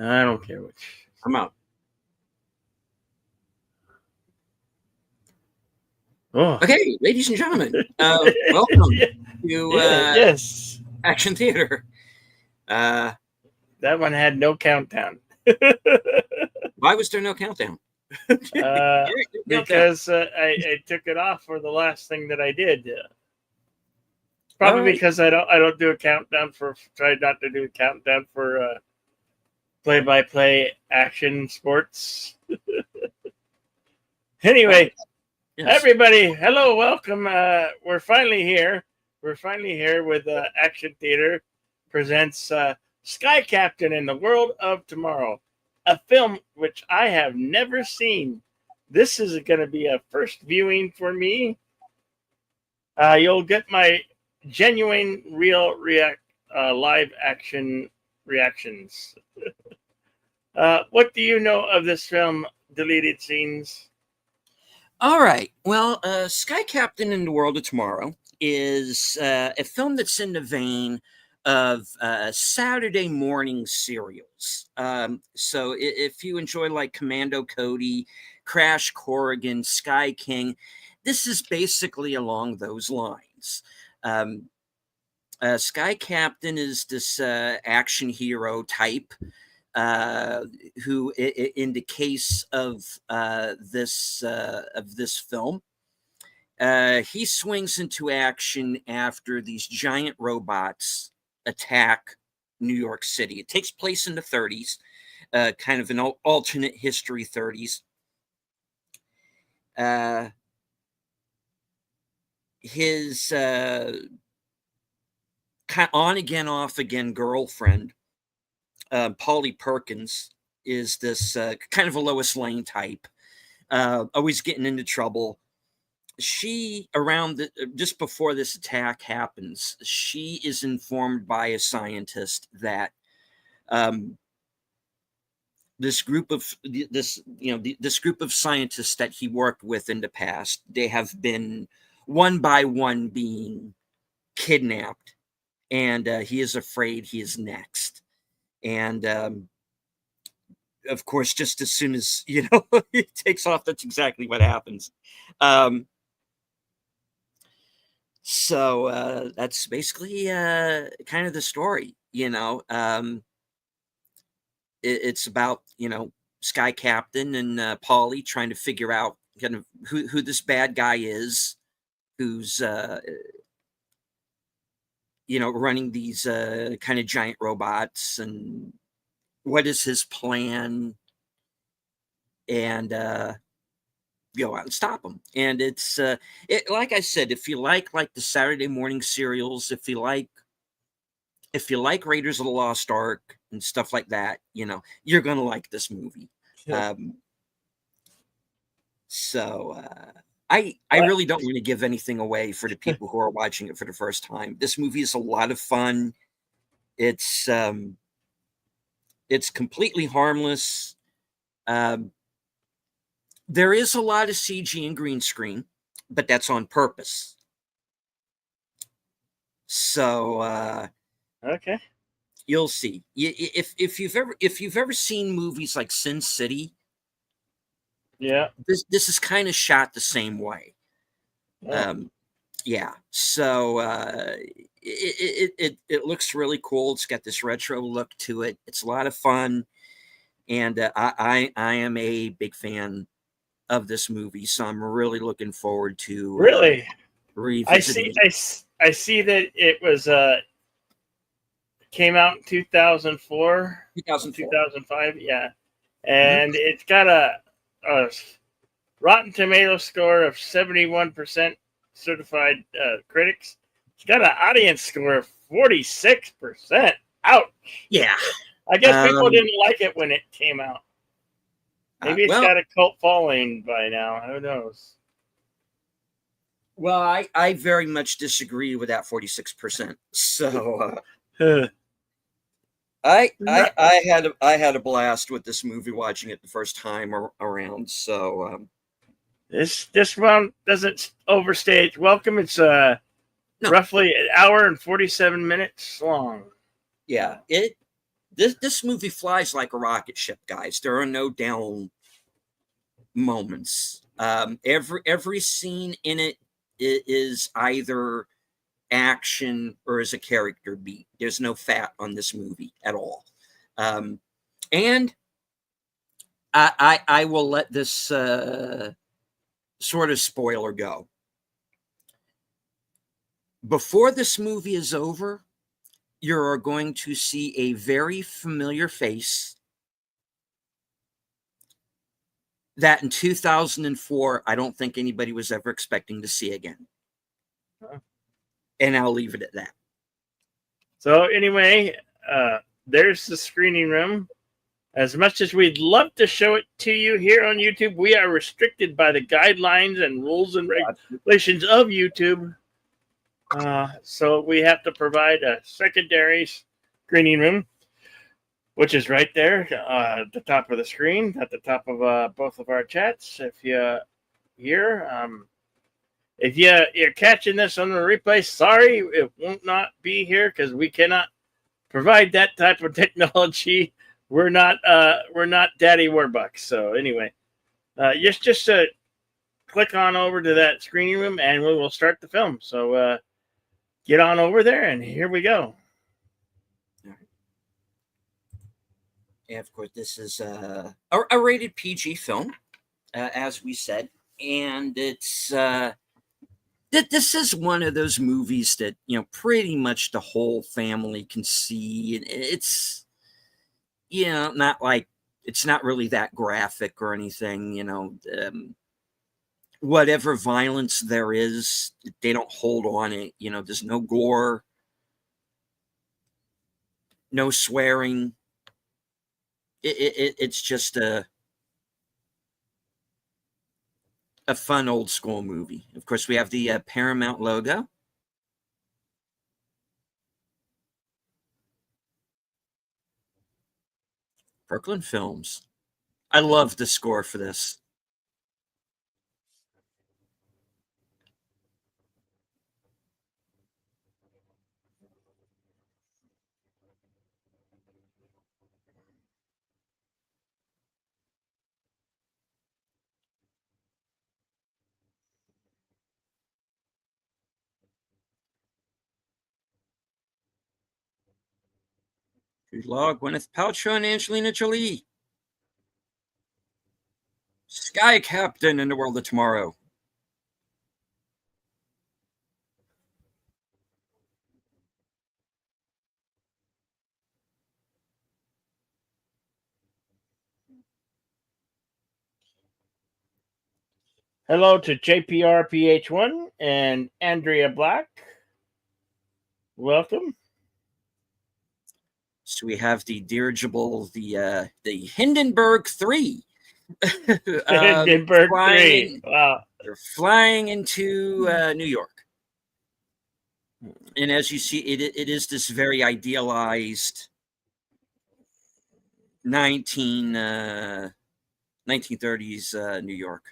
I don't care which. I'm out. Oh. Okay, ladies and gentlemen, welcome to yes. Action Theater. That one had no countdown. Why was there no countdown? Because I took it off for the last thing that I did. Probably right. Because I don't do a countdown for try not to do a countdown for play-by-play action sports. Anyway, yes. Everybody, hello, welcome. We're finally here. We're finally here with Action Theater presents Sky Captain in the World of Tomorrow, a film which I have never seen. This is going to be a first viewing for me. You'll get my genuine, real live action reactions. What do you know of this film, Deleted Scenes? All right. Well, Sky Captain in the World of Tomorrow is a film that's in the vein of Saturday morning serials. So if you enjoy like Commando Cody, Crash Corrigan, Sky King, this is basically along those lines. Sky Captain is this action hero type who, in the case of this film, he swings into action after these giant robots attack New York City. It takes place in the 30s, kind of an alternate history 30s. His on again, off again girlfriend, Polly Perkins, is this kind of a Lois Lane type, always getting into trouble. She, just before this attack happens, she is informed by a scientist that this group of scientists that he worked with in the past, they have been one by one being kidnapped, and he is afraid he is next. And of course, just as soon as he takes off, that's exactly what happens. So that's basically kind of the story. It's about Sky Captain and Polly trying to figure out kind of who this bad guy is, who's running these kind of giant robots, and what is his plan, and go out and stop him. And it's like I said, if you like the Saturday morning serials, if you like Raiders of the Lost Ark and stuff like that, you're gonna like this movie. Yeah. I really don't want to give anything away for the people who are watching it for the first time. This movie is a lot of fun. It's completely harmless. There is a lot of CG and green screen, but that's on purpose. So okay, you'll see. If you've ever seen movies like Sin City, yeah, this is kind of shot the same way. Oh. Yeah. So it looks really cool. It's got this retro look to it. It's a lot of fun, and I am a big fan of this movie, so I'm really looking forward to really revisiting. I see that it was came out in 2004, 2005, yeah, and it's got a Rotten Tomato score of 71% certified critics. It's got an audience score of 46%. Ouch. Yeah. I guess people didn't like it when it came out. Maybe it's got a cult following by now. Who knows? Well, I very much disagree with that 46%. So I had a blast with this movie watching it the first time around. So this one doesn't overstay its welcome. It's roughly an hour and 47 minutes long. Yeah, This movie flies like a rocket ship, guys. There are no down moments. Every scene in it is either action or is a character beat. There's no fat on this movie at all. And I will let this sort of spoiler go. Before this movie is over, you are going to see a very familiar face that in 2004, I don't think anybody was ever expecting to see again. And I'll leave it at that. So anyway, there's the screening room. As much as we'd love to show it to you here on YouTube, we are restricted by the guidelines and rules and regulations of YouTube. So we have to provide a secondary screening room, which is right there at the top of the screen, at the top of both of our chats. If you're catching this on the replay, sorry, it won't not be here because we cannot provide that type of technology. We're not Daddy Warbucks. So anyway, just click on over to that screening room and we will start the film. So get on over there and here we go. And of course, this is a rated PG film, as we said, and it's this is one of those movies that pretty much the whole family can see. It's not like it's not really that graphic or anything. Whatever violence there is, they don't hold on it. There's no gore, no swearing. It's just a fun old school movie. Of course, we have the Paramount logo. Brooklyn Films. I love the score for this. Jude Law, Gwyneth Paltrow, and Angelina Jolie. Sky Captain in the World of Tomorrow. Hello to JPRPH1 and Andrea Black. Welcome. So we have the dirigible, the Hindenburg 3. Hindenburg 3. Wow. They're flying into New York. And as you see, it is this very idealized 1930s New York.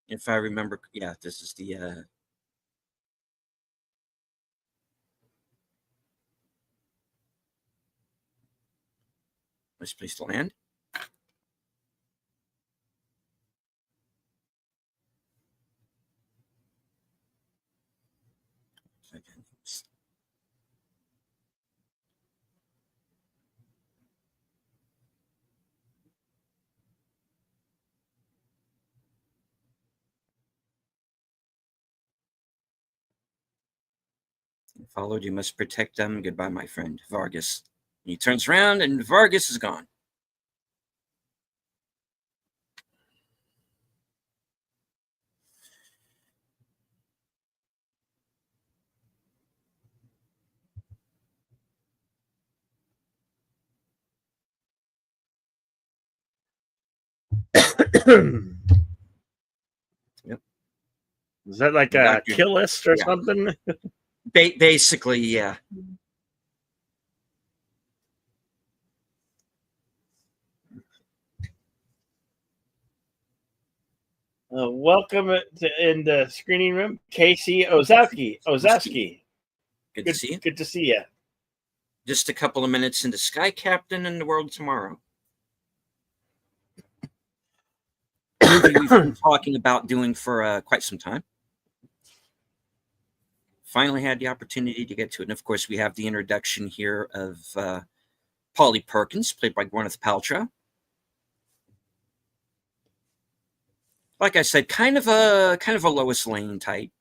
If I remember, yeah, this is the nice place to land. Followed, you must protect them. Goodbye, my friend, Vargas. He turns around and Vargas is gone. Yep. Is that like a Doctor, kill list or yeah. something? Basically, yeah. Welcome in the screening room, Casey Ozowski. Good to see you. Good to see you. Just a couple of minutes into Sky Captain and the World Tomorrow. Movie we've been talking about doing for quite some time. Finally had the opportunity to get to it. And of course, we have the introduction here of Polly Perkins, played by Gwyneth Paltrow. Like I said, kind of a Lois Lane type.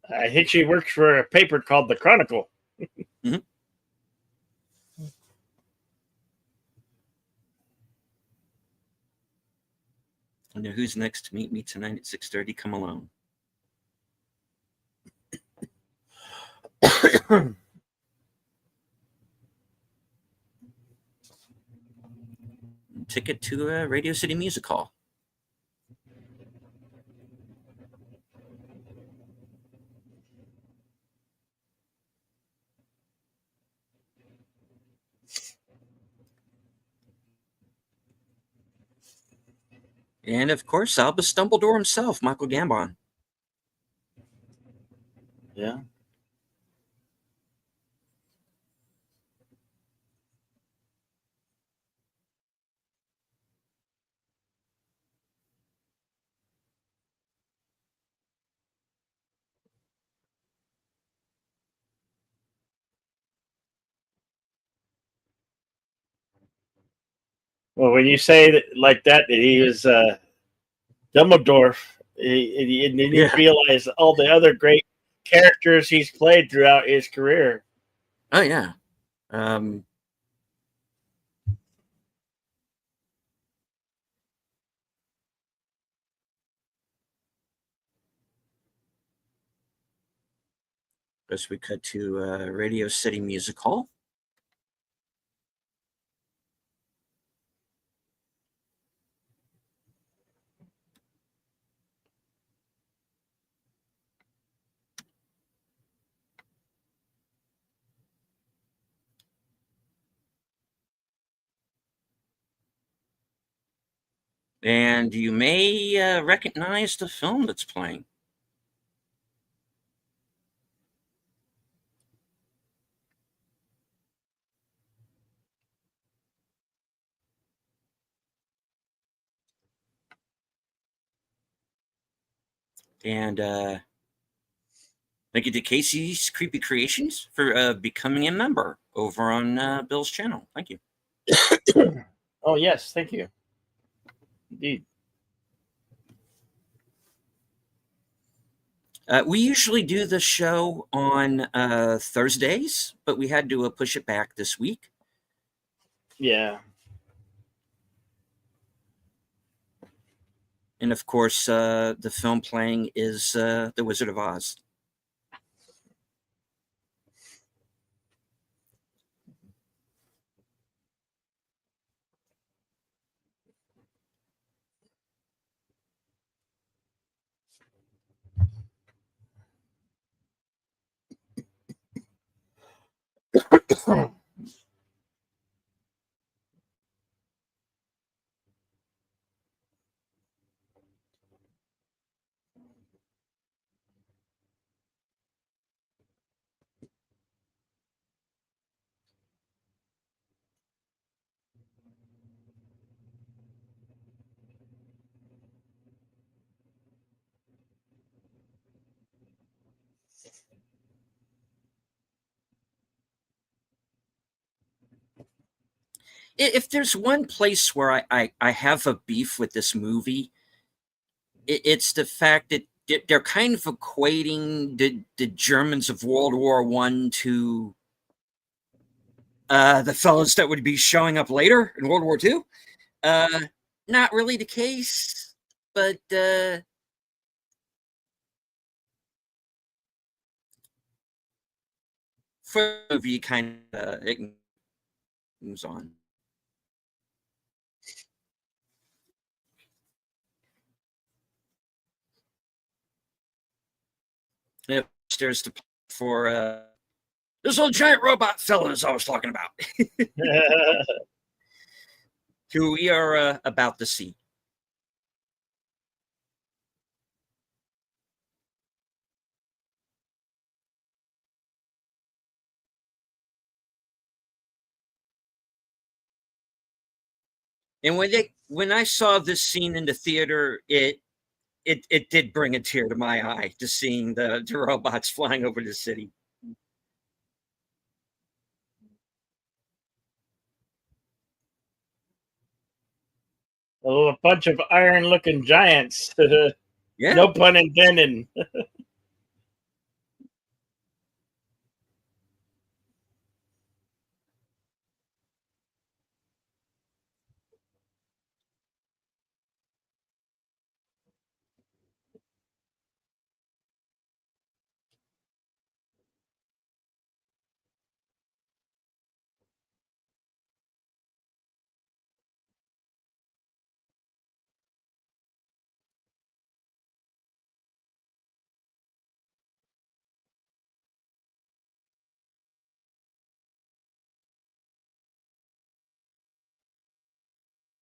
I think she works for a paper called The Chronicle. Mm-hmm. I know who's next to meet me tonight at 6:30. Come along. Ticket to a Radio City Music Hall. And of course, Albus Dumbledore himself, Michael Gambon. Yeah. Well, when you say that like that he was Dumbledore, and then you realize all the other great characters he's played throughout his career. Oh yeah. As we cut to Radio City Music Hall. And you may recognize the film that's playing. And thank you to Casey's Creepy Creations for becoming a member over on Bill's channel. Thank you. Oh, yes. Thank you. Indeed. We usually do the show on Thursdays, but we had to push it back this week. Yeah. And of course, the film playing is The Wizard of Oz. if there's one place where I have a beef with this movie, it's the fact that they're kind of equating the Germans of World War One to the fellows that would be showing up later in World War Two. Uh, Not really the case, but for the movie, kind of it moves on. Yep, there's the for this little giant robot fellows I was talking about, who we are about to see. And when I saw this scene in the theater, it did bring a tear to my eye to seeing the robots flying over the city. Oh, a bunch of iron-looking giants. Yeah, No pun intended.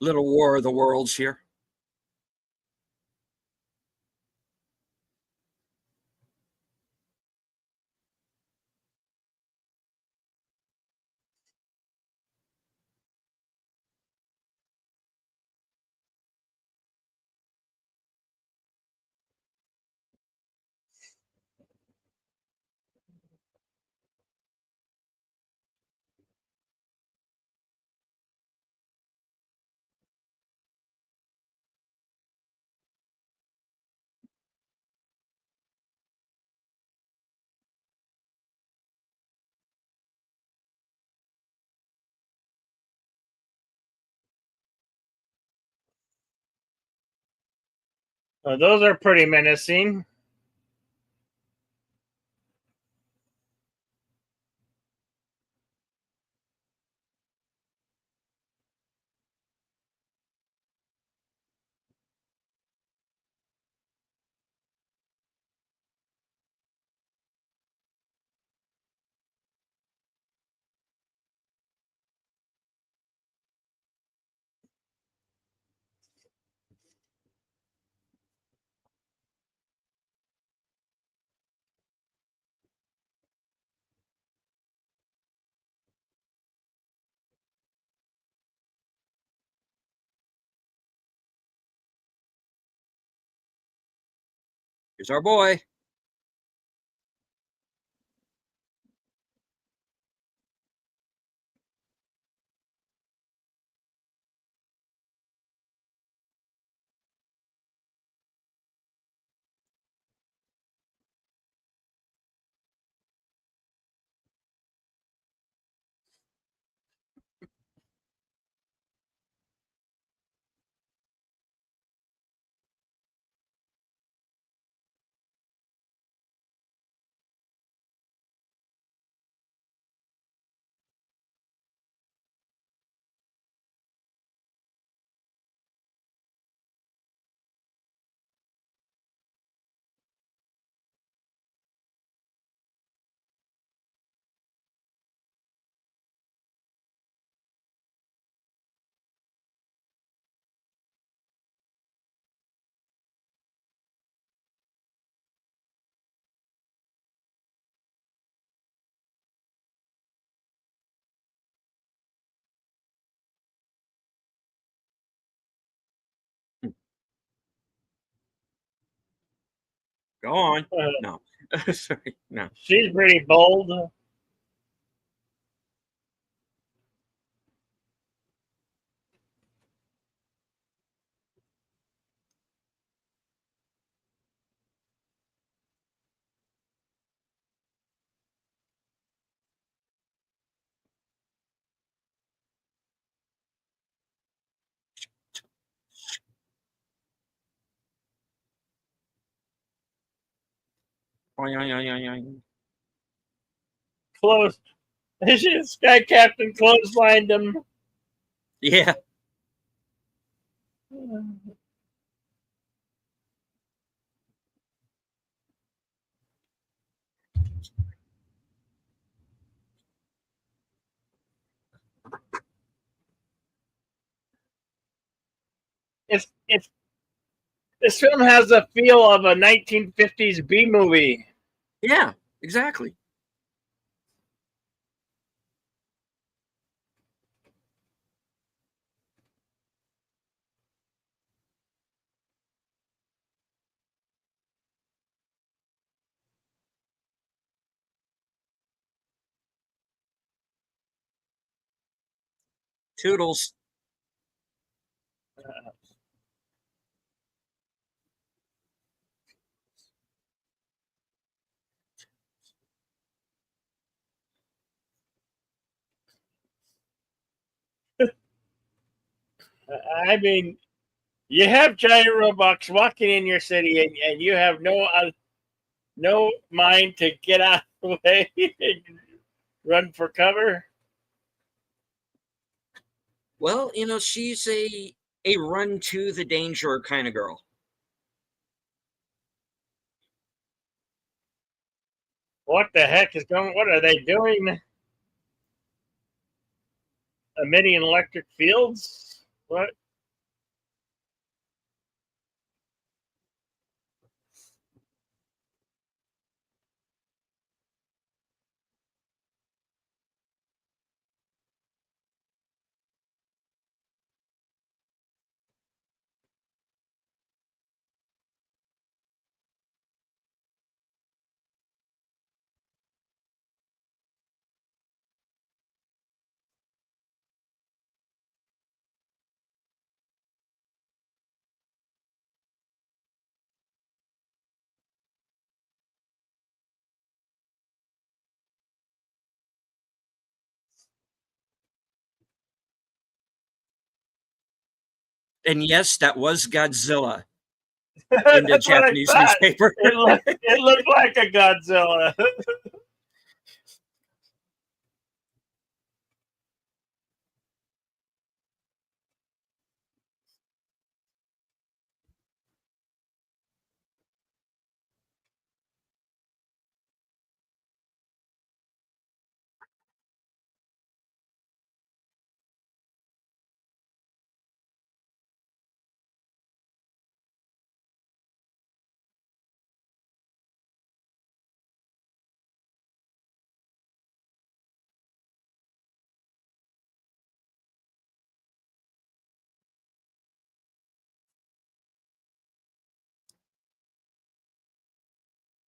little War of the Worlds here. Those are pretty menacing. Here's our boy. Go on. No, sorry, no. She's pretty bold. Close. Sky Captain clotheslined him. Yeah. It's this film has a feel of a 1950s B movie. Yeah, exactly. Toodles. I mean, you have giant robots walking in your city, and you have no mind to get out of the way and run for cover. Well, she's a run to the danger kind of girl. What the heck is going? What are they doing? Emitting electric fields? What? And yes, that was Godzilla in the That's what I Japanese thought. newspaper. It looked like a Godzilla.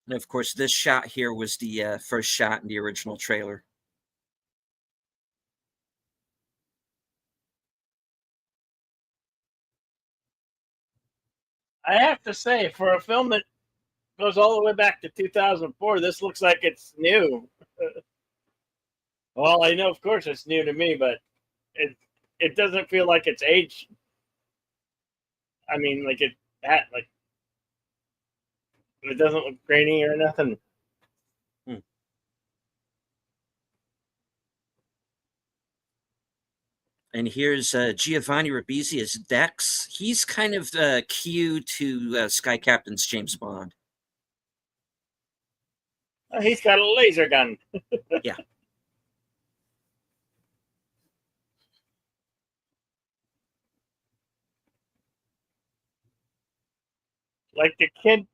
And of course, this shot here was the first shot in the original trailer. I have to say, for a film that goes all the way back to 2004, this looks like it's new. Well, I know, of course, it's new to me, but it doesn't feel like it's aged. I mean, like it doesn't look grainy or nothing. Hmm. And here's Giovanni Ribisi as Dex. He's kind of cue to Sky Captain's James Bond. He's got a laser gun. Yeah. Like the kid,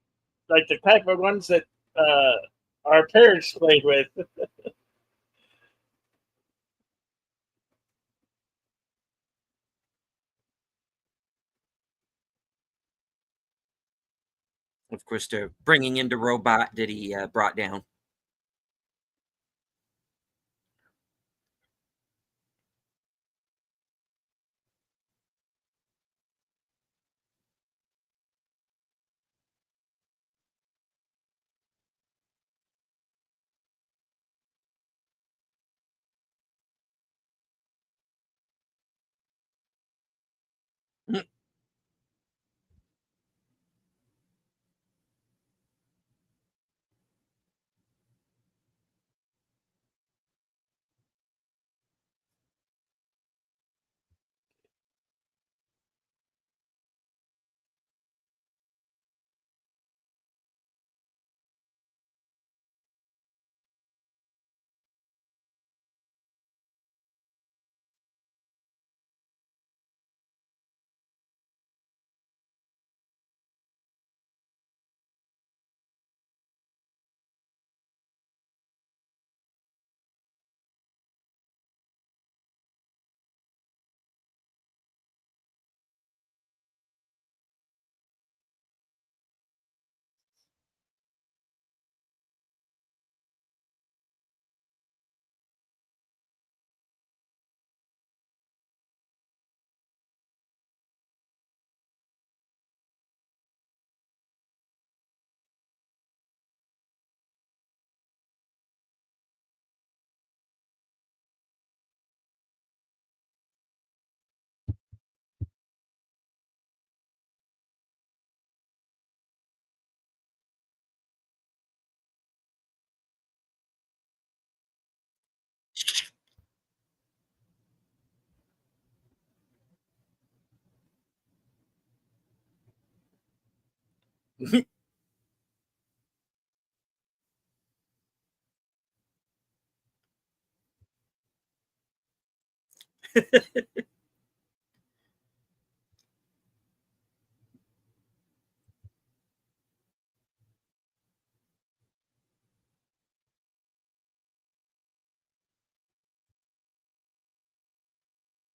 like the type of ones that uh, our parents played with. Of course, they're bringing in the robot that he brought down.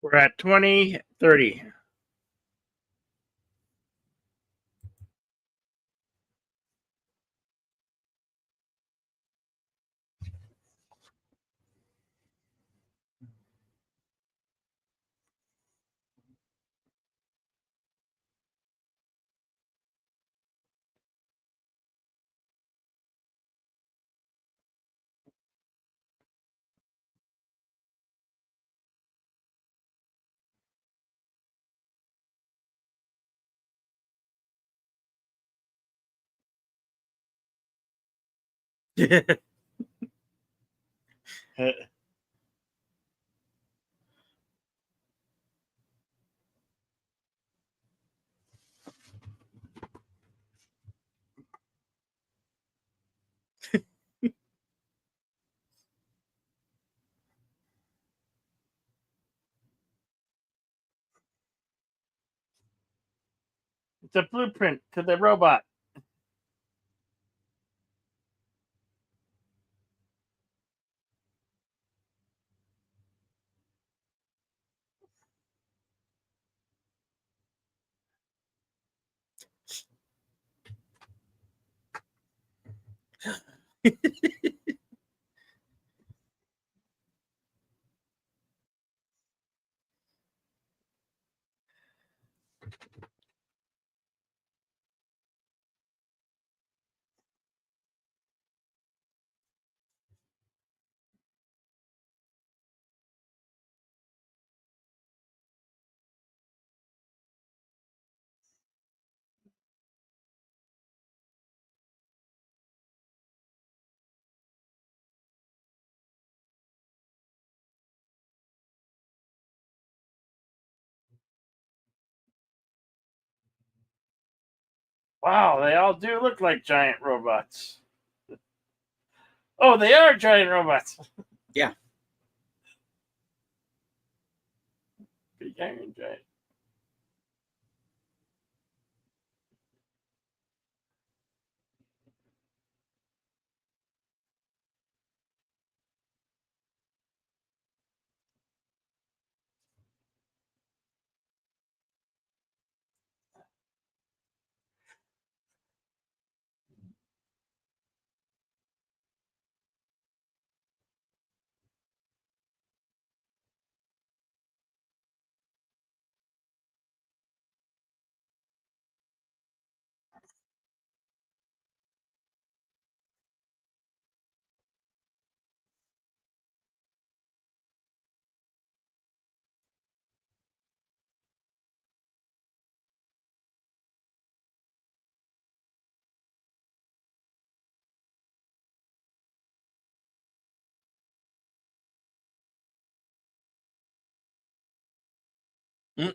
We're at 2030. It's a blueprint to the robot. Wow, they all do look like giant robots. Oh, they are giant robots. Yeah. Big Iron Giant. Mm.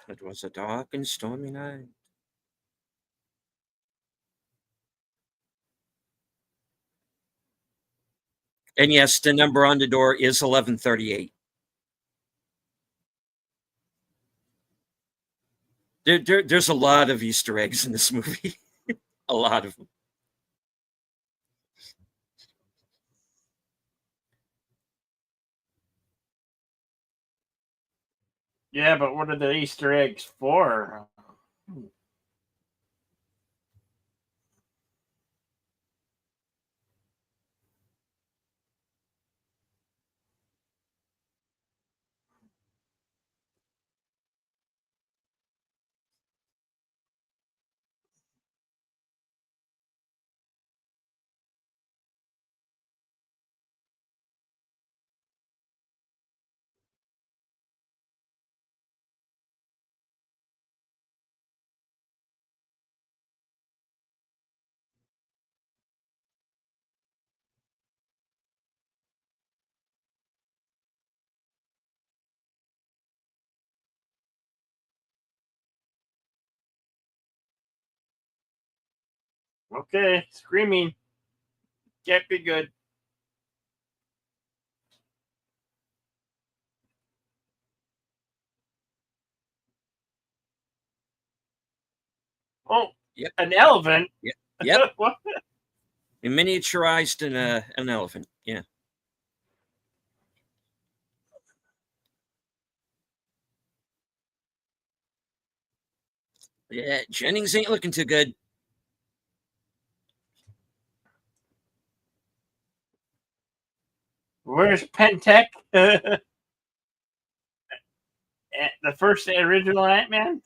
It was a dark and stormy night. And yes, the number on the door is 1138. There's a lot of Easter eggs in this movie. A lot of them. Yeah, but what are the Easter eggs for? Okay, screaming can't be good. Oh, Yep. an elephant. Yep. Yep. What? And miniaturized an elephant. Yeah. Yeah. Jennings ain't looking too good. Where's Pentec? The first original Ant Man?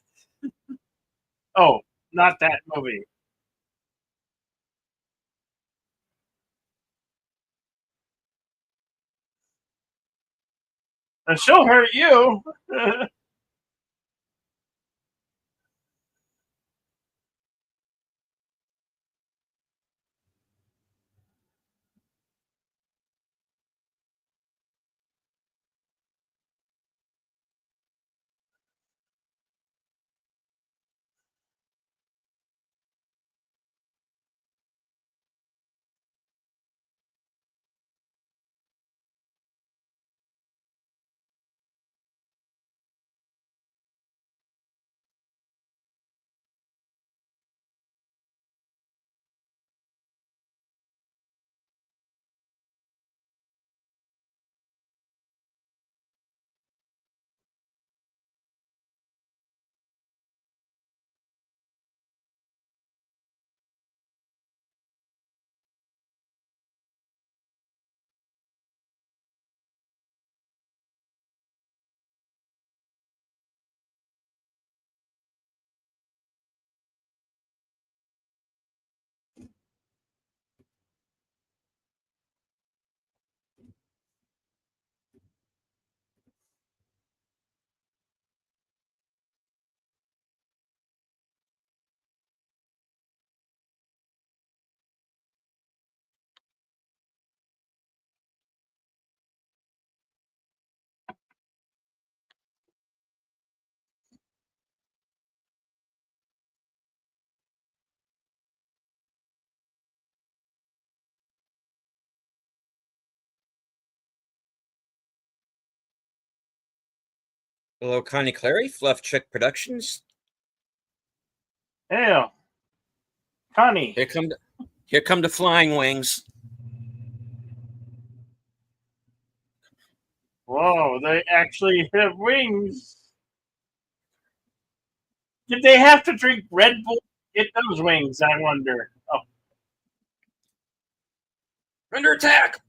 Oh, not that movie. She'll hurt you. Hello, Connie Clary, Fluff Chick Productions. Hell, Connie. Here come the flying wings. Whoa, they actually have wings. Did they have to drink Red Bull to get those wings? I wonder. Oh, Under attack.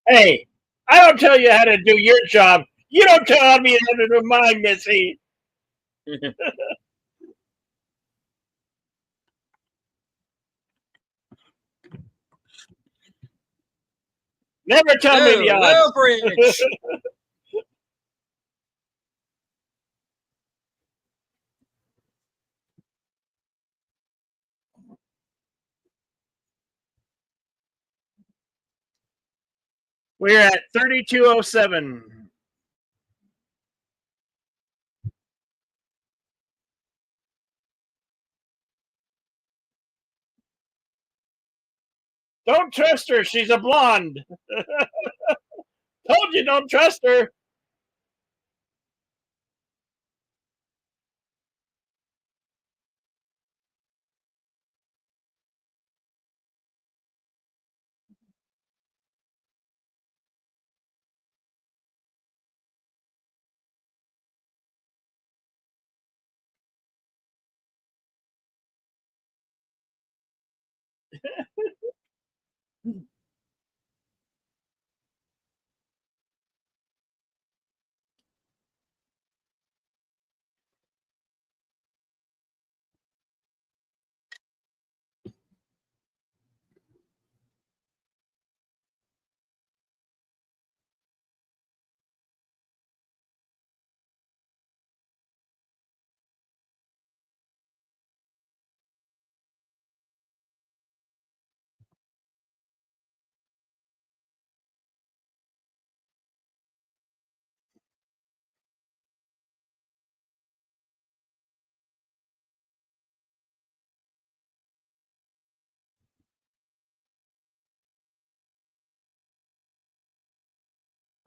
Hey, I don't tell you how to do your job. You don't tell me how to do mine, Missy. Never tell me the Oh, odds. low bridge. We're at 3207. Don't trust her. She's a blonde. Told you don't trust her.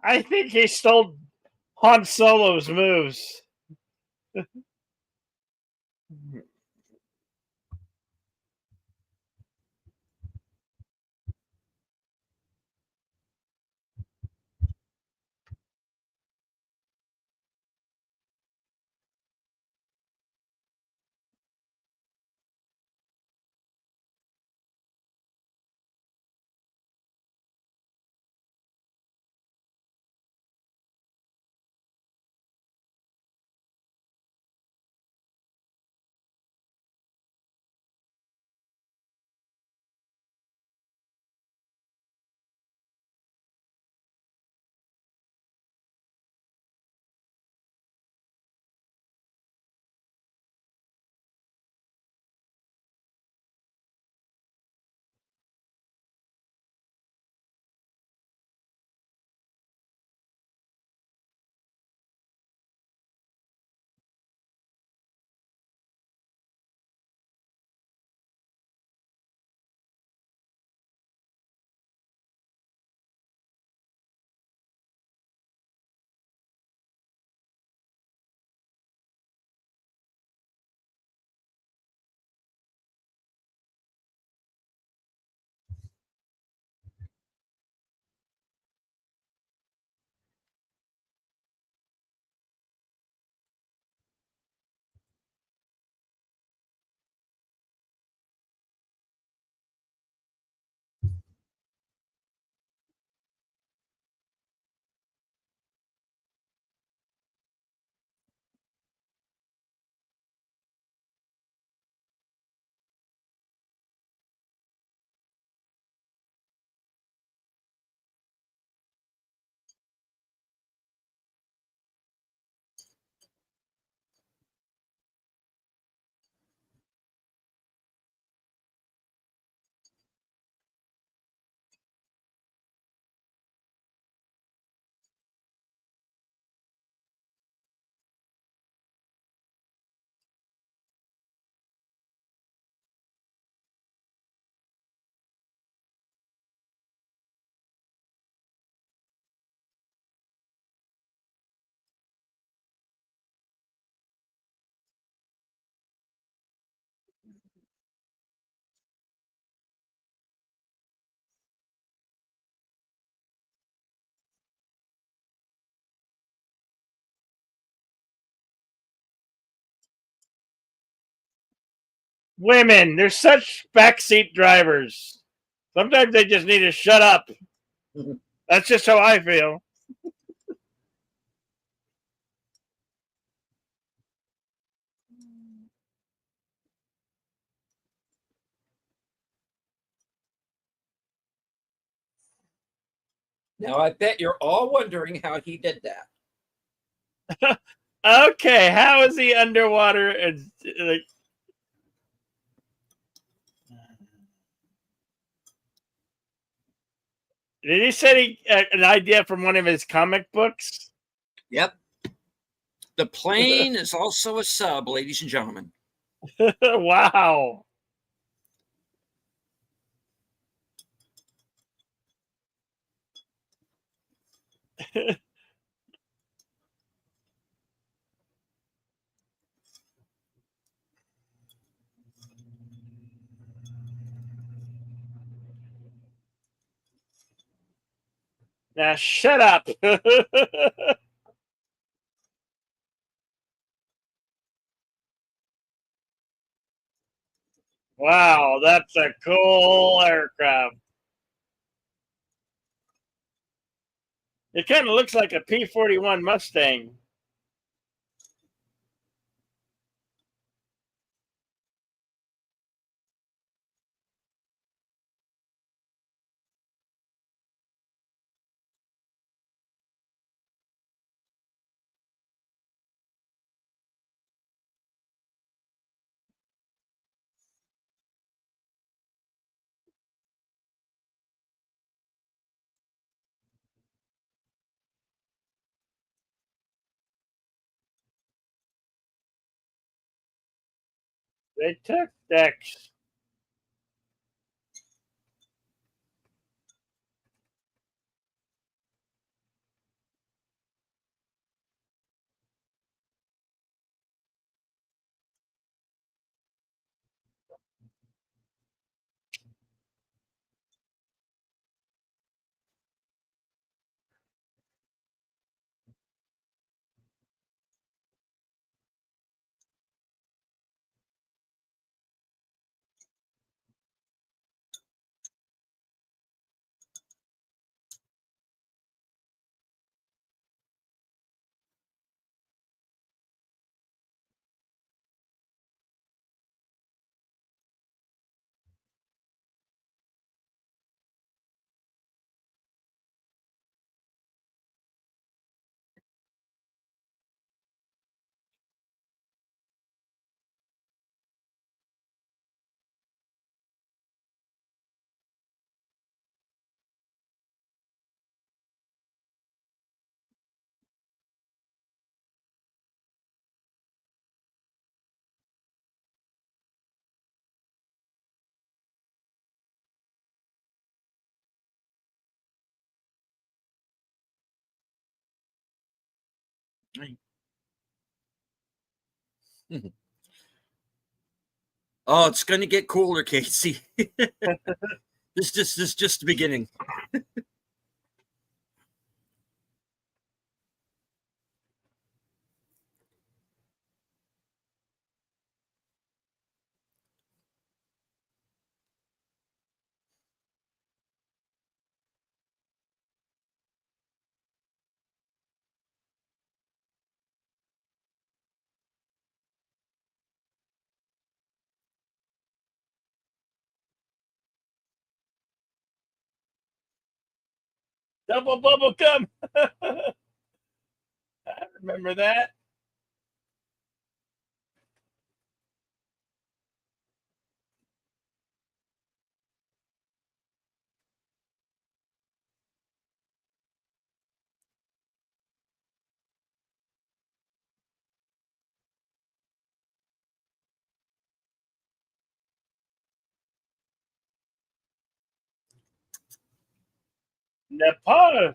I think he stole Han Solo's moves. Women, they're such backseat drivers. Sometimes they just need to shut up. That's just how I feel. Now, I bet you're all wondering how he did that. Okay, how is he underwater and like? Did he say an idea from one of his comic books? Yep. The plane is also a sub, ladies and gentlemen. Wow. Now shut up. Wow, that's a cool aircraft. It kind of looks like a P-41 Mustang. They took decks. Oh, it's going to get cooler, Casey. This just the beginning. Double bubble gum. I remember that. Nepal.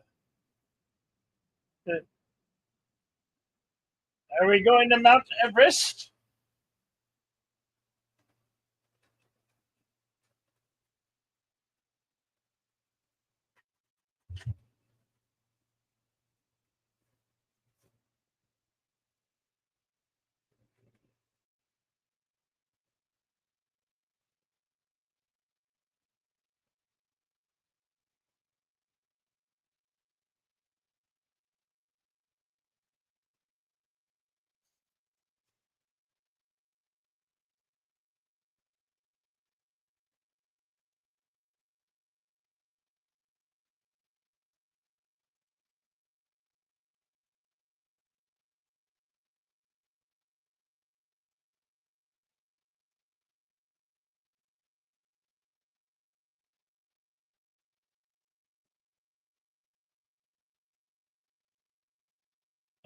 Are we going to Mount Everest?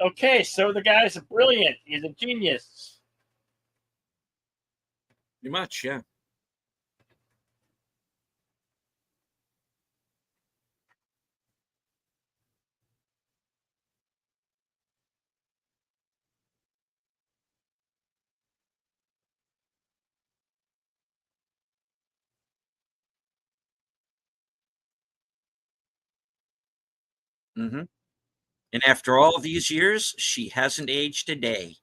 Okay, so the guy's brilliant. He's a genius. Pretty much, yeah. Hmm. And after all these years, she hasn't aged a day.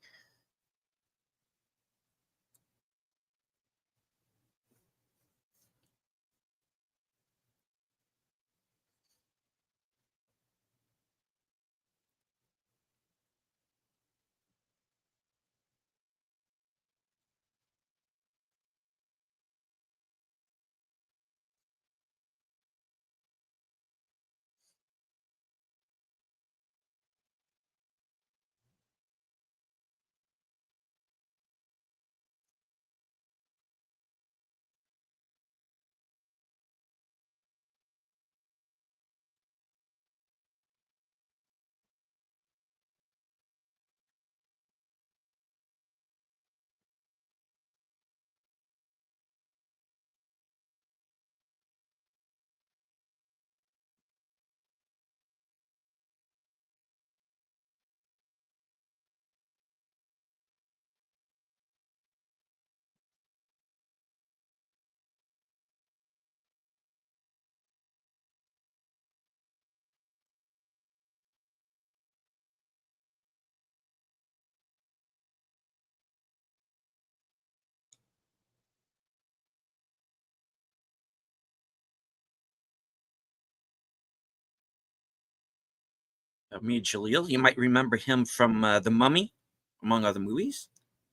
Amir Jalil, you might remember him from The Mummy, among other movies.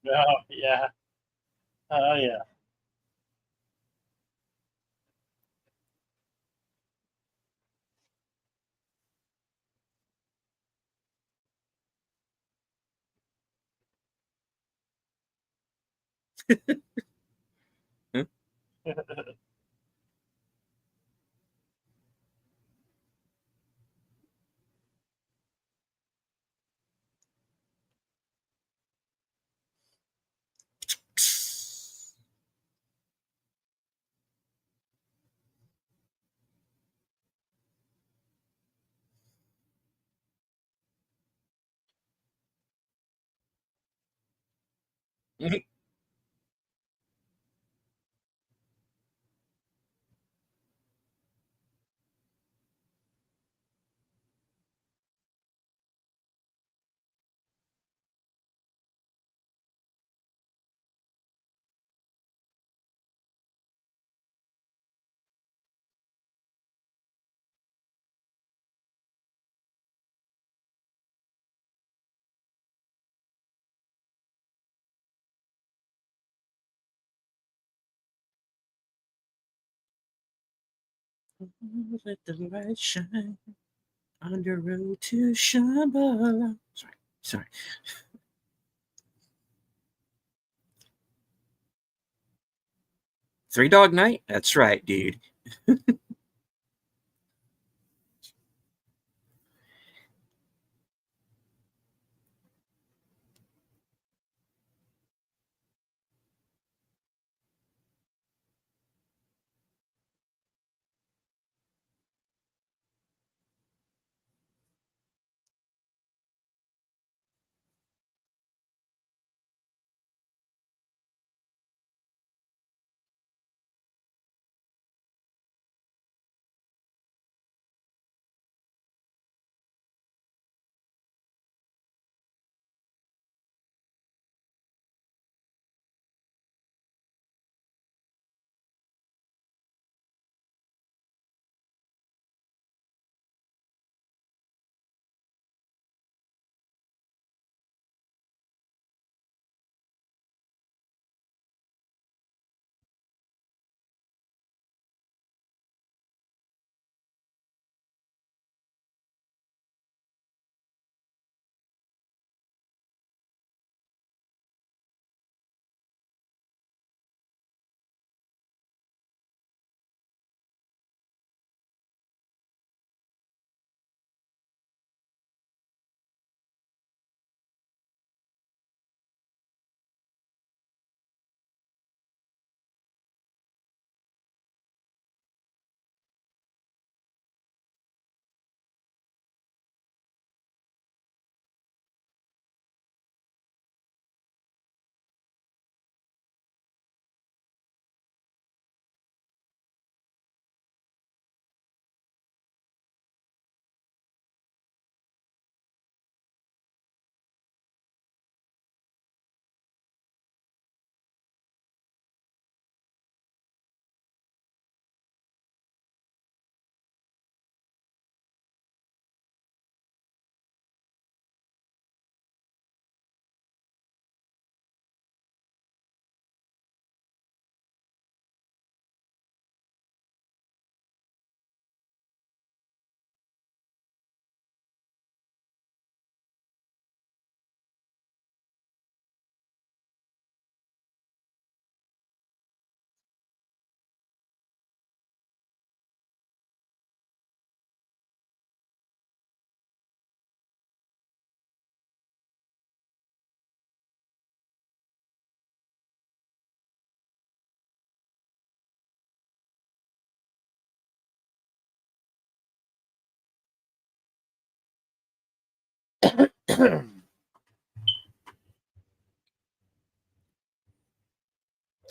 Oh yeah. Oh yeah. Let the light shine on the road to Shambhala. Sorry, sorry. Three Dog Night? That's right, dude.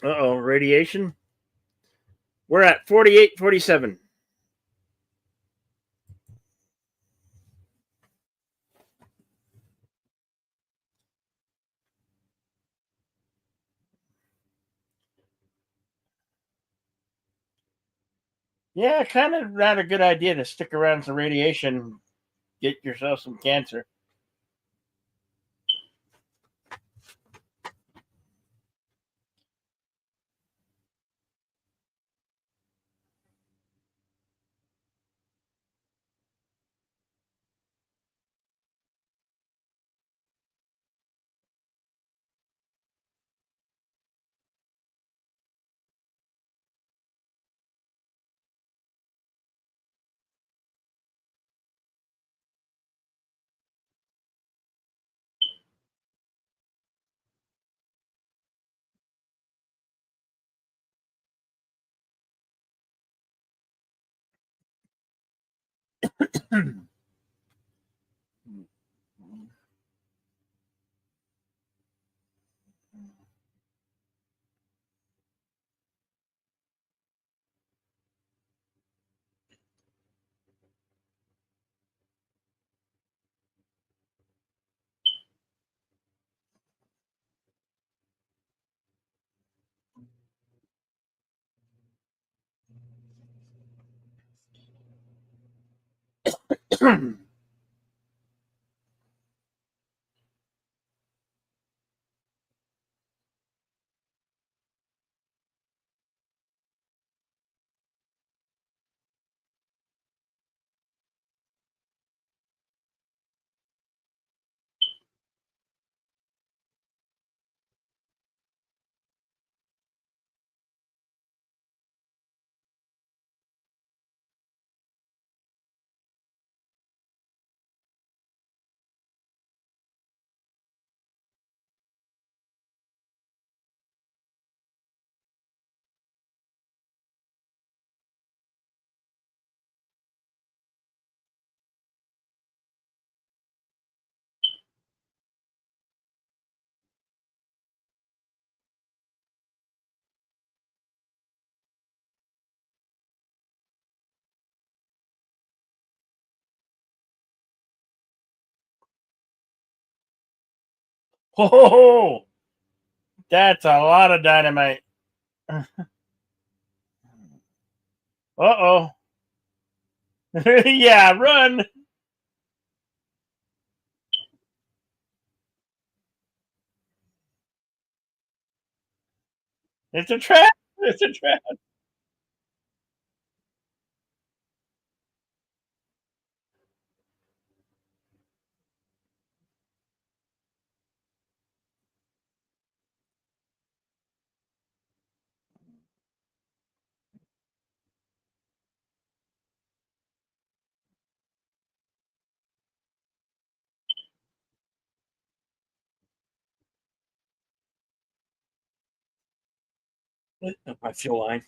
Uh-oh, radiation. We're at 48-47. Yeah, kind of not a good idea to stick around some radiation, get yourself some cancer. Oh, that's a lot of dynamite. Uh-oh. Yeah, run. It's a trap. It's a trap. I feel line.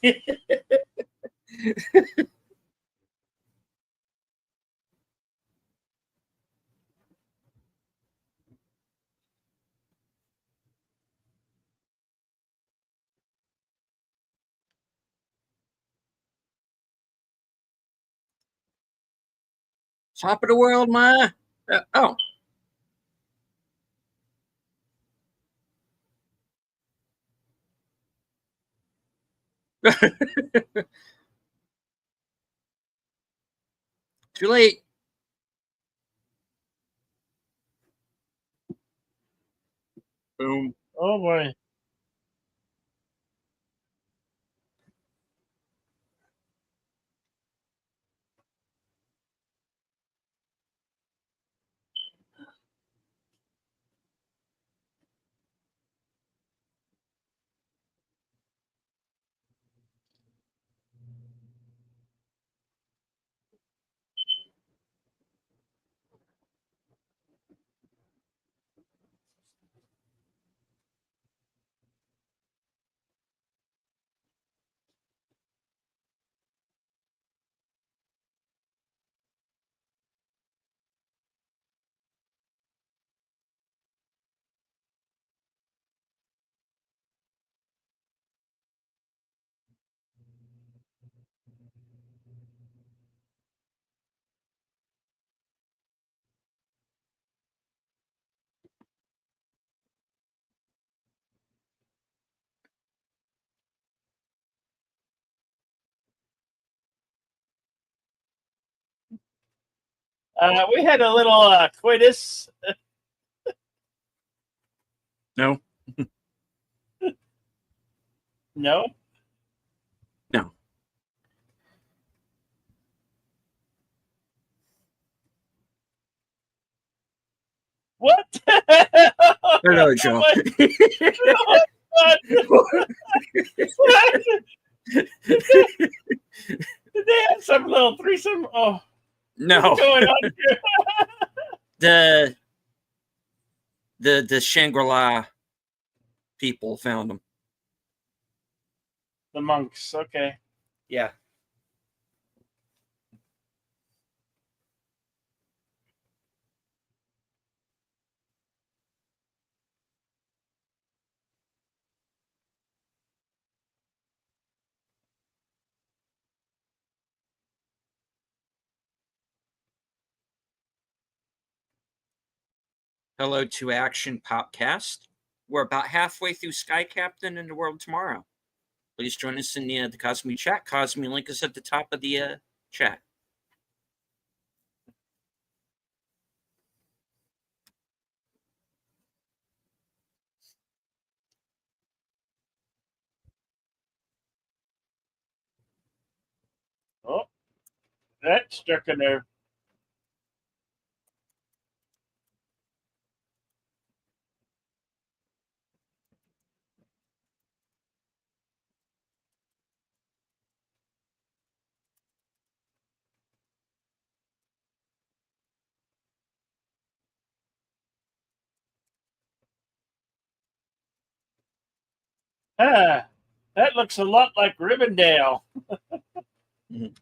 Top of the world, ma. Oh, too late. Boom. Oh boy. We had a little coitus. No, No. no. What? Hello, Joe. Did they have some little threesome? Oh, what's No, going on here? the the Shangri-La people found them. The monks. Okay. Yeah. Hello to Action Popcast. We're about halfway through Sky Captain and the World Tomorrow. Please join us in the Cosme chat. Cosme link is at the top of the chat. Oh, that struck a nerve. Ah, that looks a lot like Rivendell. Mhm.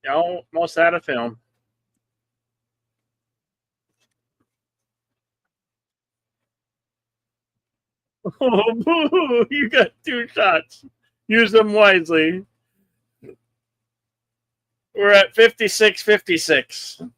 Oh, almost out of film. Oh, boo! You got 2 shots. Use them wisely. We're at 56-56.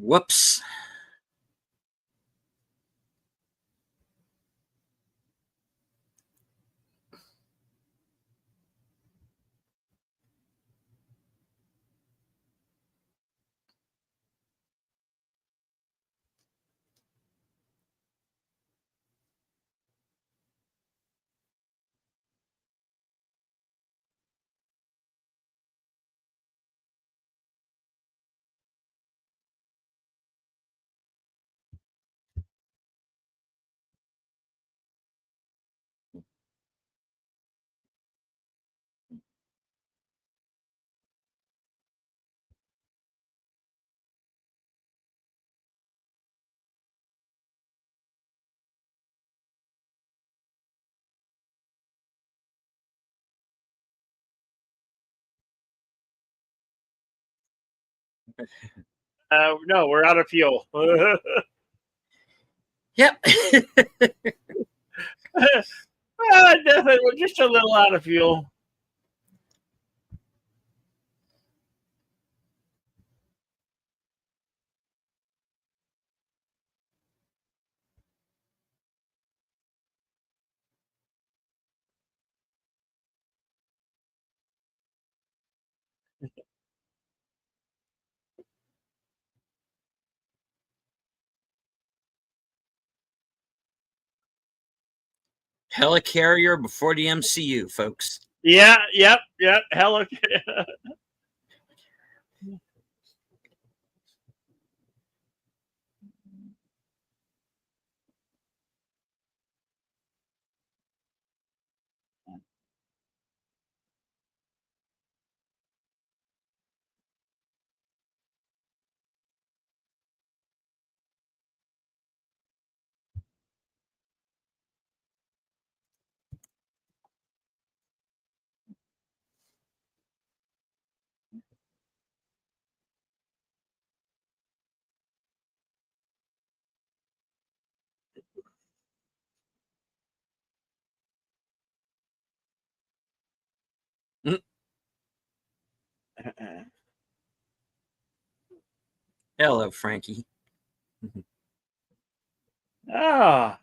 Whoops. No, we're out of fuel. Yep. Definitely, we're just a little out of fuel. Helicarrier before the MCU, folks. Yeah, yep. Hello. Mm. Hello, Frankie. Ah,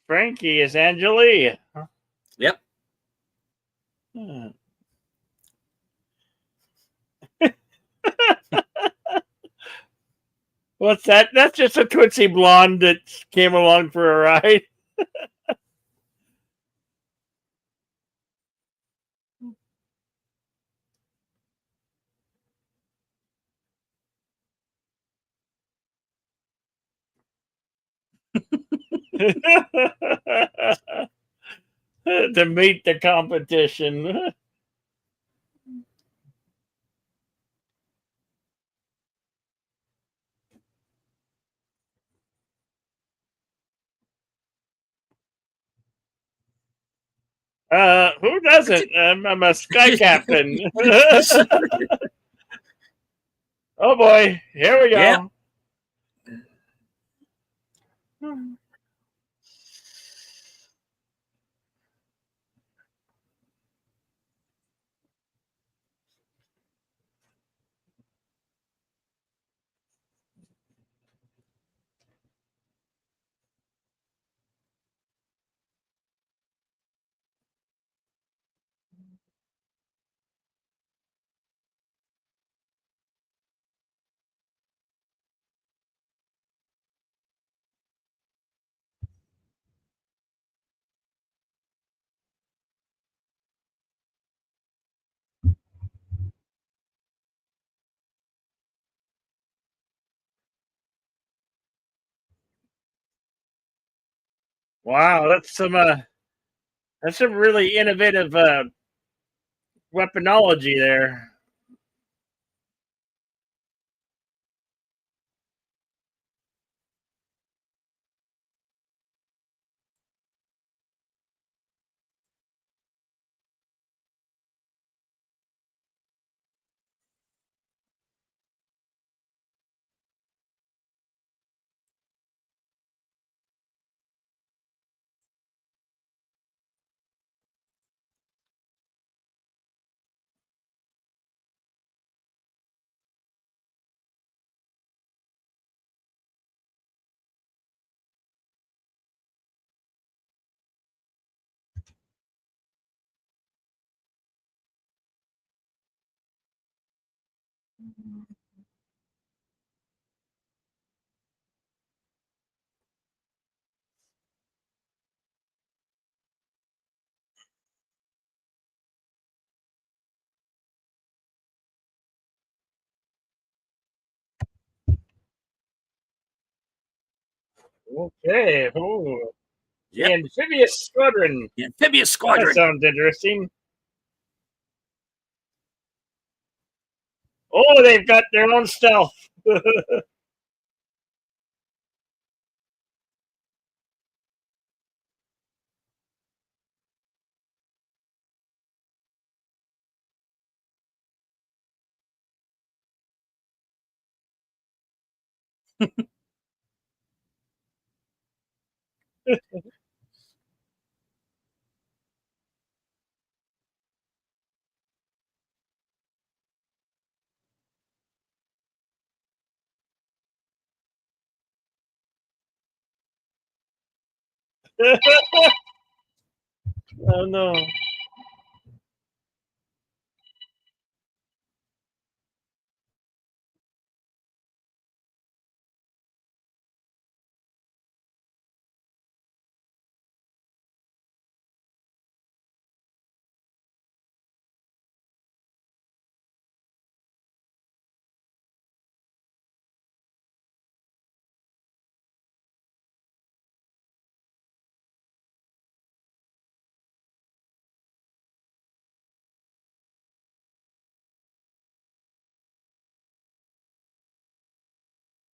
Frankie is Angelie. Yep. What's that? That's just a Tootsie Blonde that came along for a ride. To meet the competition. Who doesn't? I'm a sky captain. Oh boy, here we Yep. go. Wow, that's some really innovative weaponology there. Okay. Oh, the Yep. amphibious squadron. The amphibious That squadron. sounds interesting. Oh, they've got their own stealth. Oh no.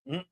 Mm.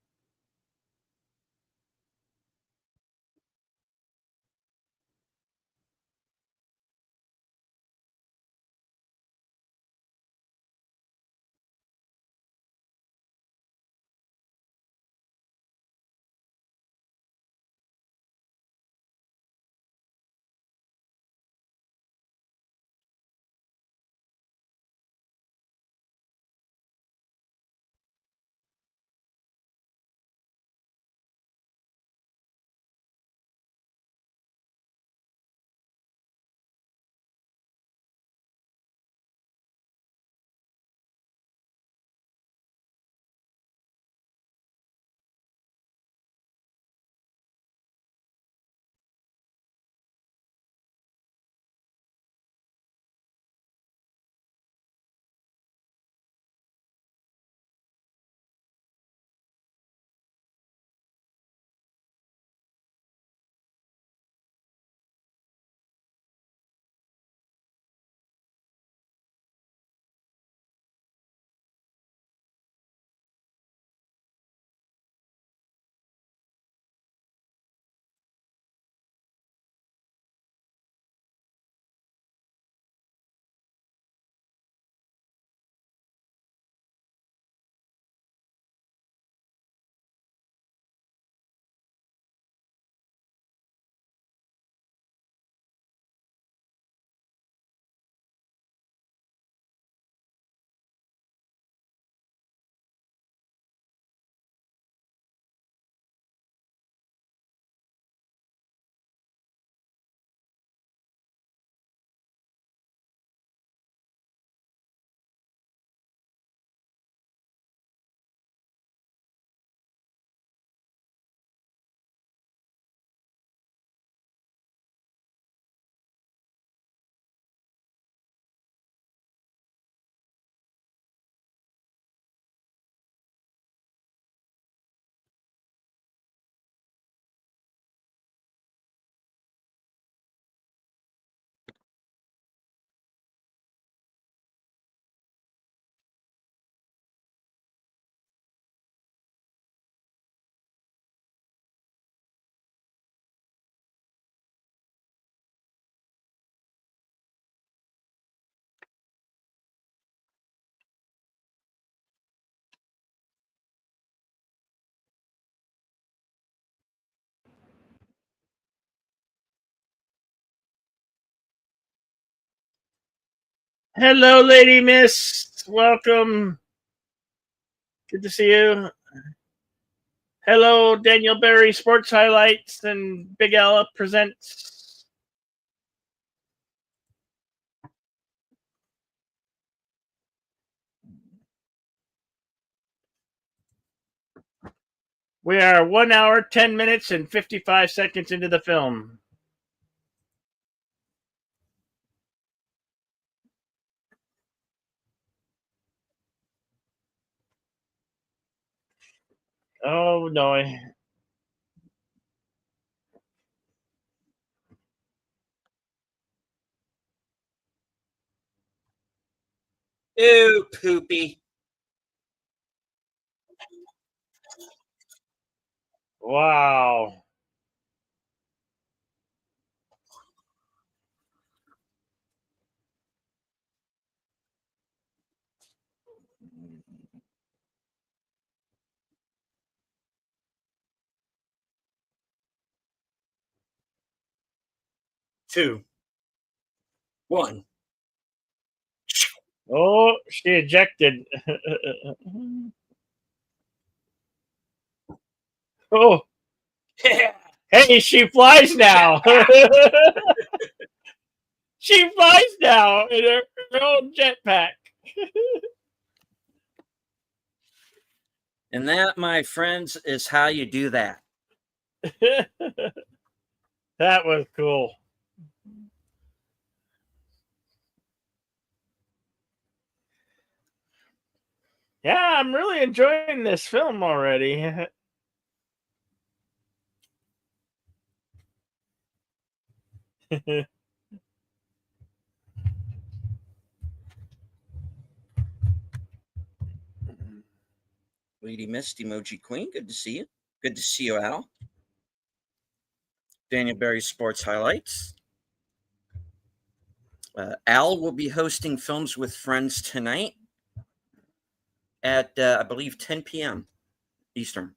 Hello, Lady Miss. Welcome. Good to see you. Hello, Daniel Berry Sports Highlights and Big Ella presents. We are 1 hour, 10 minutes, and 55 seconds into the film. Oh no. Ew, poopy. Wow. 2, 1. Oh, she ejected. Oh, hey, she flies now. She flies now in her own jetpack. And that, my friends, is how you do that. That was cool. Yeah, I'm really enjoying this film already. Lady Mist, Emoji Queen, good to see you. Good to see you, Al. Daniel Berry Sports Highlights. Al will be hosting Films with Friends tonight at, I believe, 10 p.m. Eastern.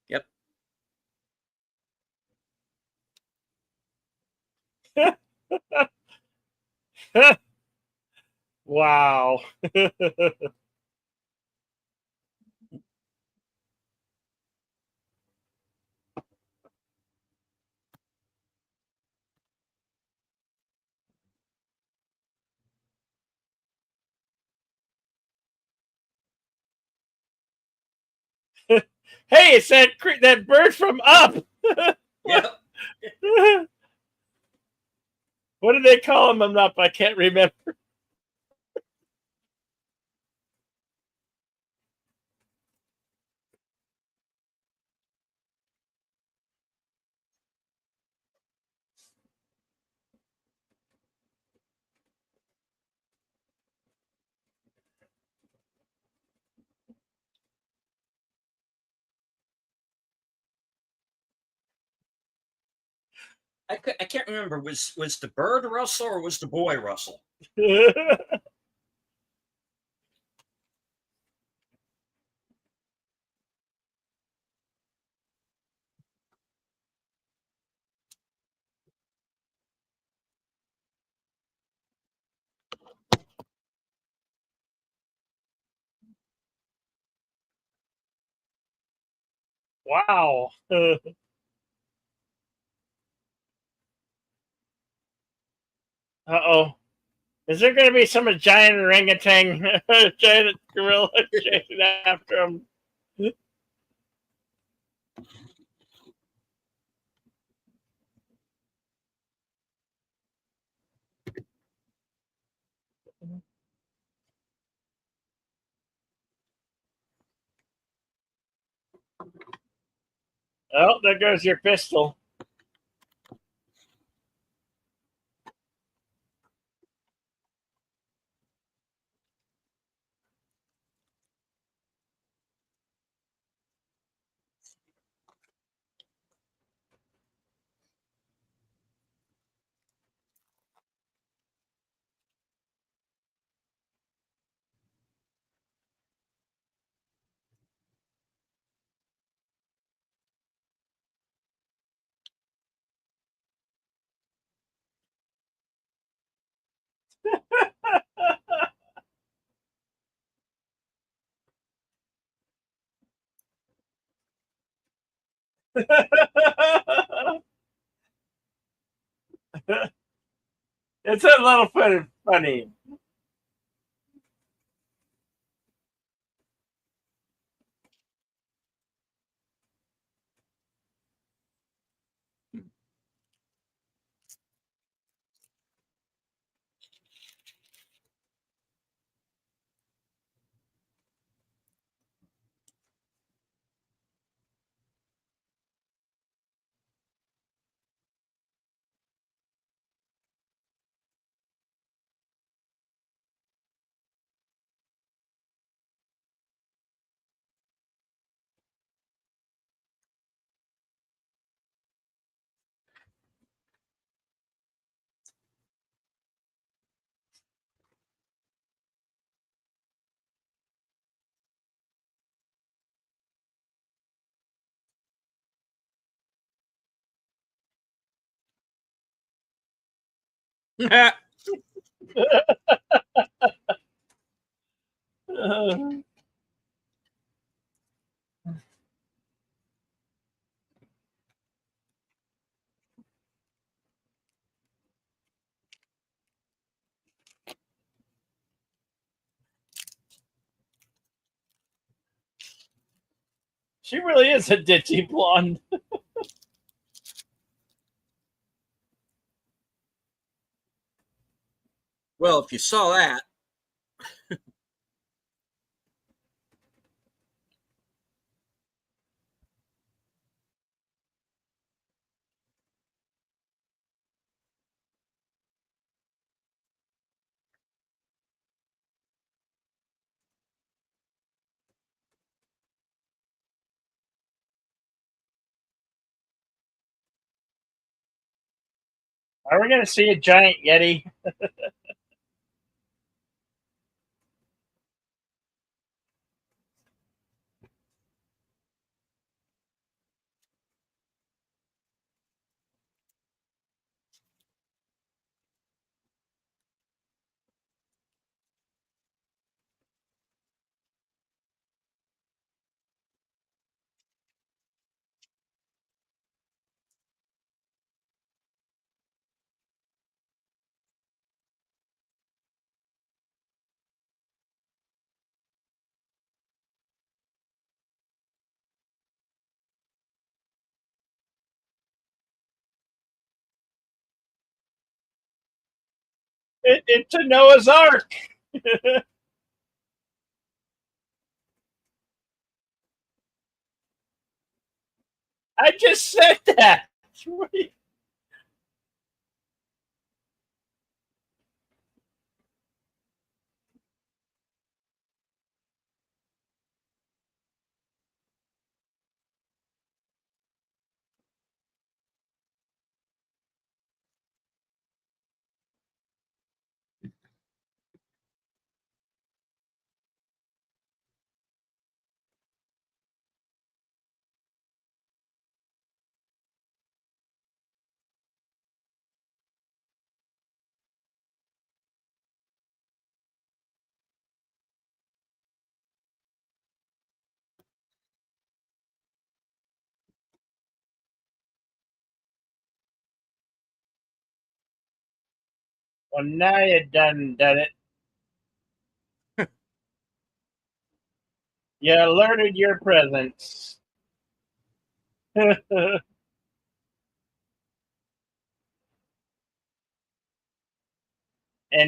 Yep. Wow. Hey, it's that bird from Up. What? Yep. What do they call him in Up? I can't remember. I can't remember. Was the bird Russell or was the boy Russell? Wow. Uh-oh. Is there going to be some giant orangutan, giant gorilla chasing after him? Oh, there goes your pistol. It's a little bit funny. She really is a ditchy blonde. Well, if you saw that, Are we going to see a giant Yeti? It's a Noah's Ark. I just said that. Well, now you done it. You alerted your presence. And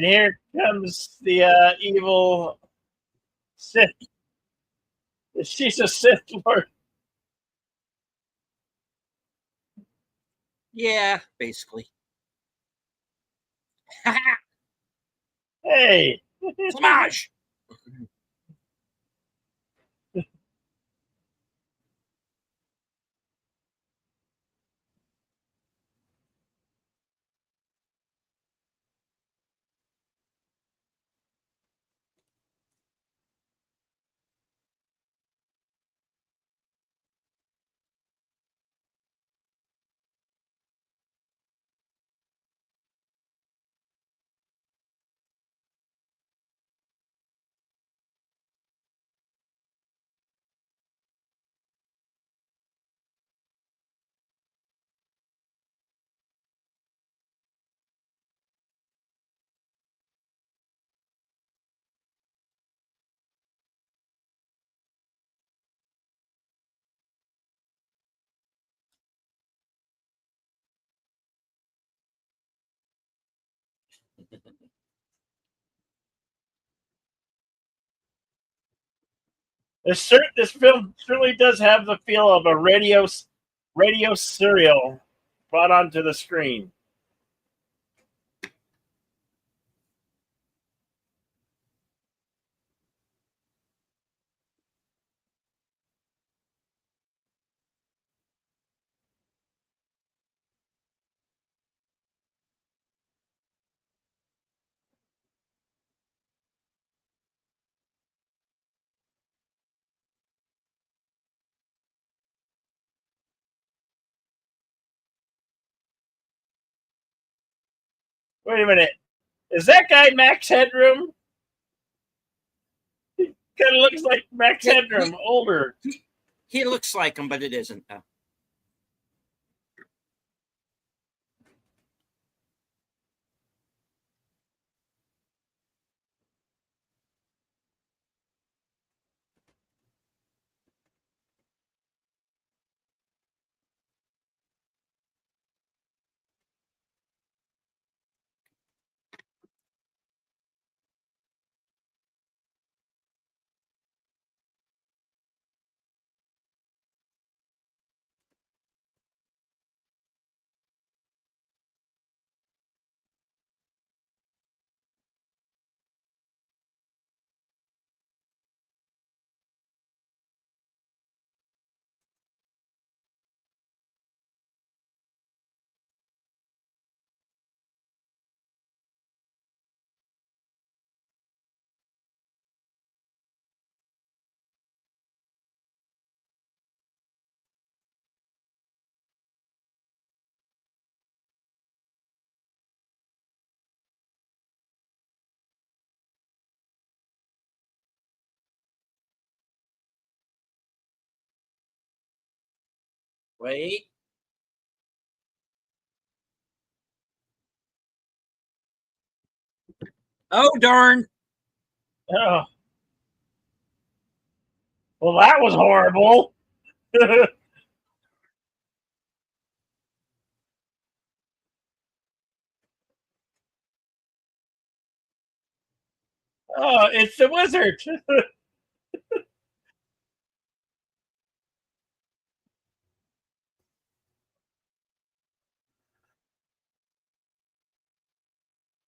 here comes the evil Sith. She's a Sith Lord. yeah, basically. Hey, Flamage! This film certainly does have the feel of a radio serial brought onto the screen. Wait a minute. Is that guy Max Headroom? Kind of looks like Max Headroom, older. He looks like him, but it isn't. Wait. Oh, darn. Oh, well, that was horrible. Oh, it's the wizard.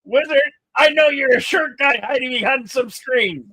Wizard, I know you're a short guy hiding behind some screen.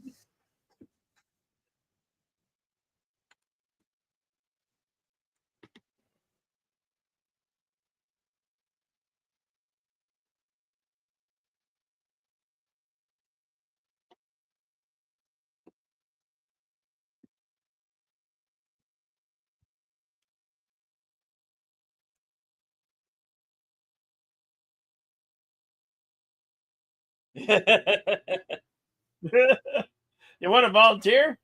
You want to volunteer?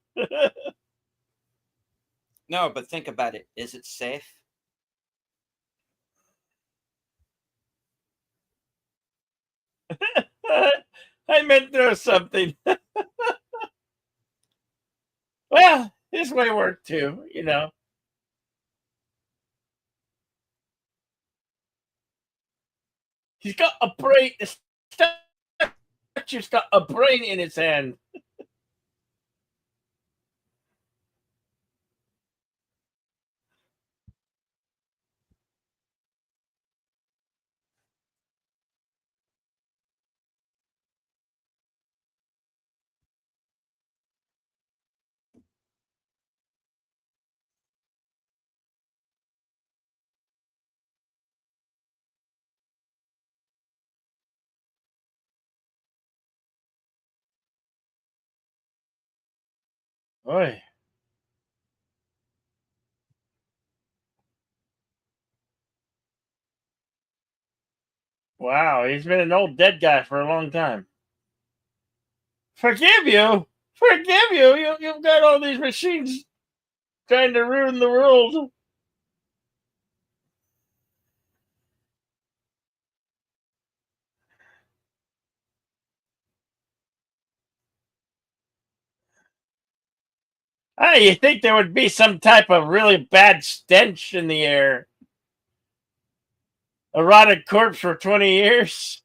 No, but think about it. Is it safe? I meant there something. Well, this might work too, you know. He's got a brain. The statue's got a brain in its hand. Oi. Wow, he's been an old dead guy for a long time. Forgive you? Forgive you? You've got all these machines trying to ruin the world. Ah, you think there would be some type of really bad stench in the air? A rotted corpse for 20 years?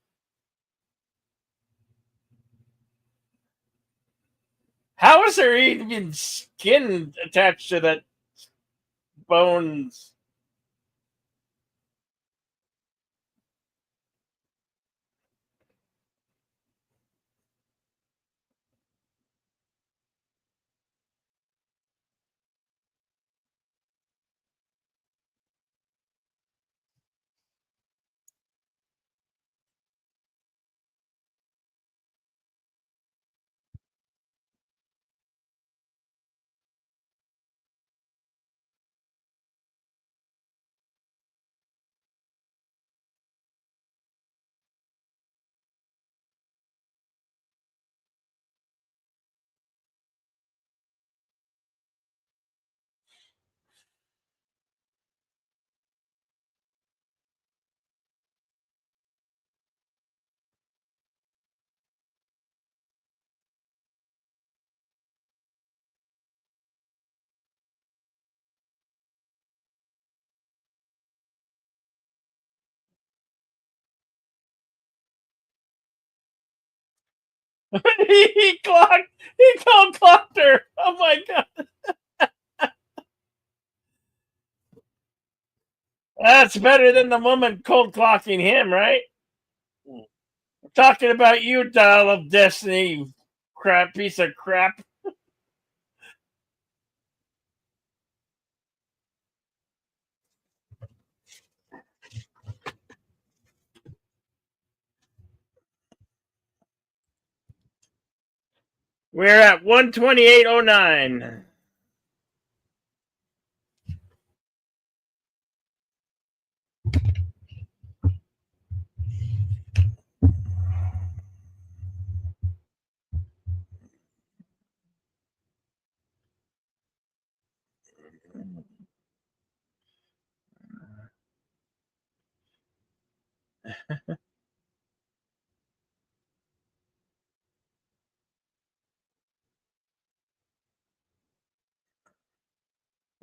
How is there even skin attached to that bones? He clocked her. Oh my god. That's better than the woman cold clocking him, right? I'm talking about you, doll of destiny, you crap piece of crap. We're at 128.09.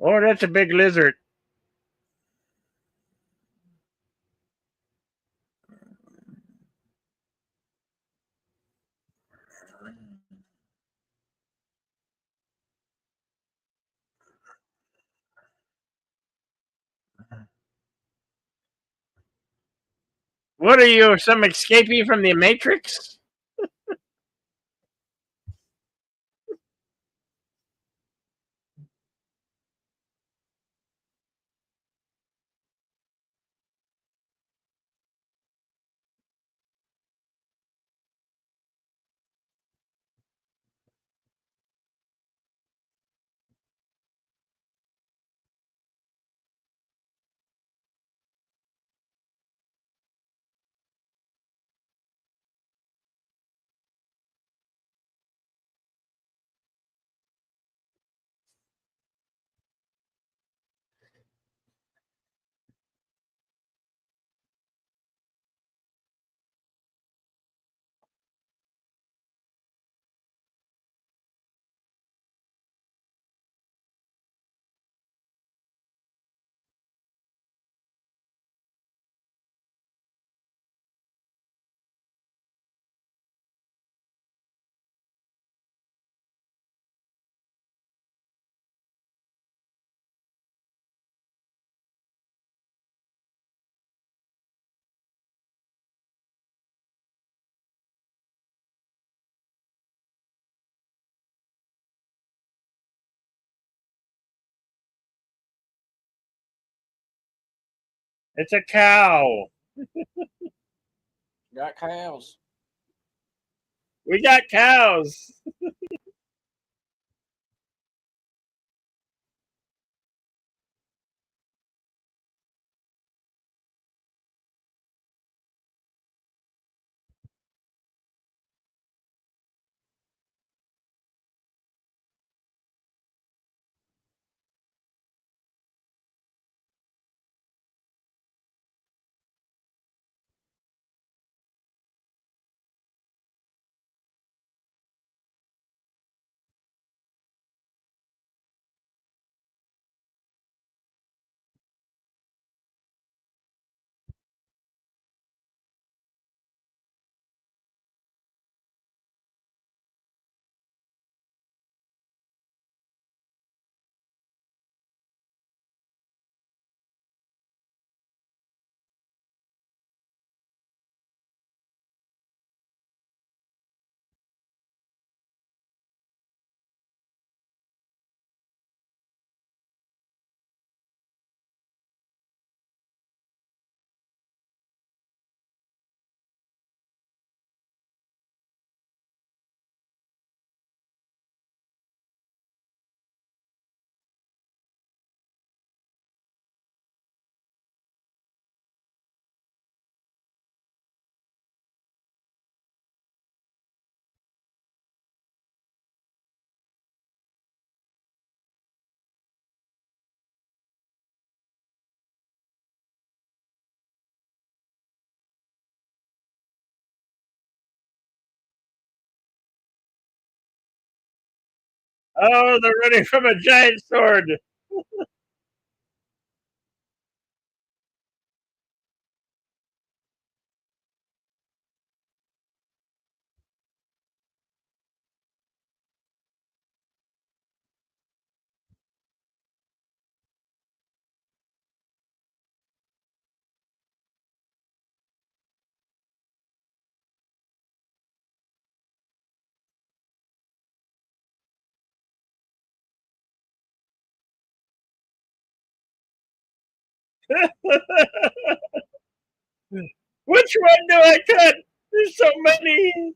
Oh, that's a big lizard. What are you, some escapee from the Matrix? It's a cow. Got cows. We got cows. Oh, they're running from a giant sword. Which one do I cut? There's so many.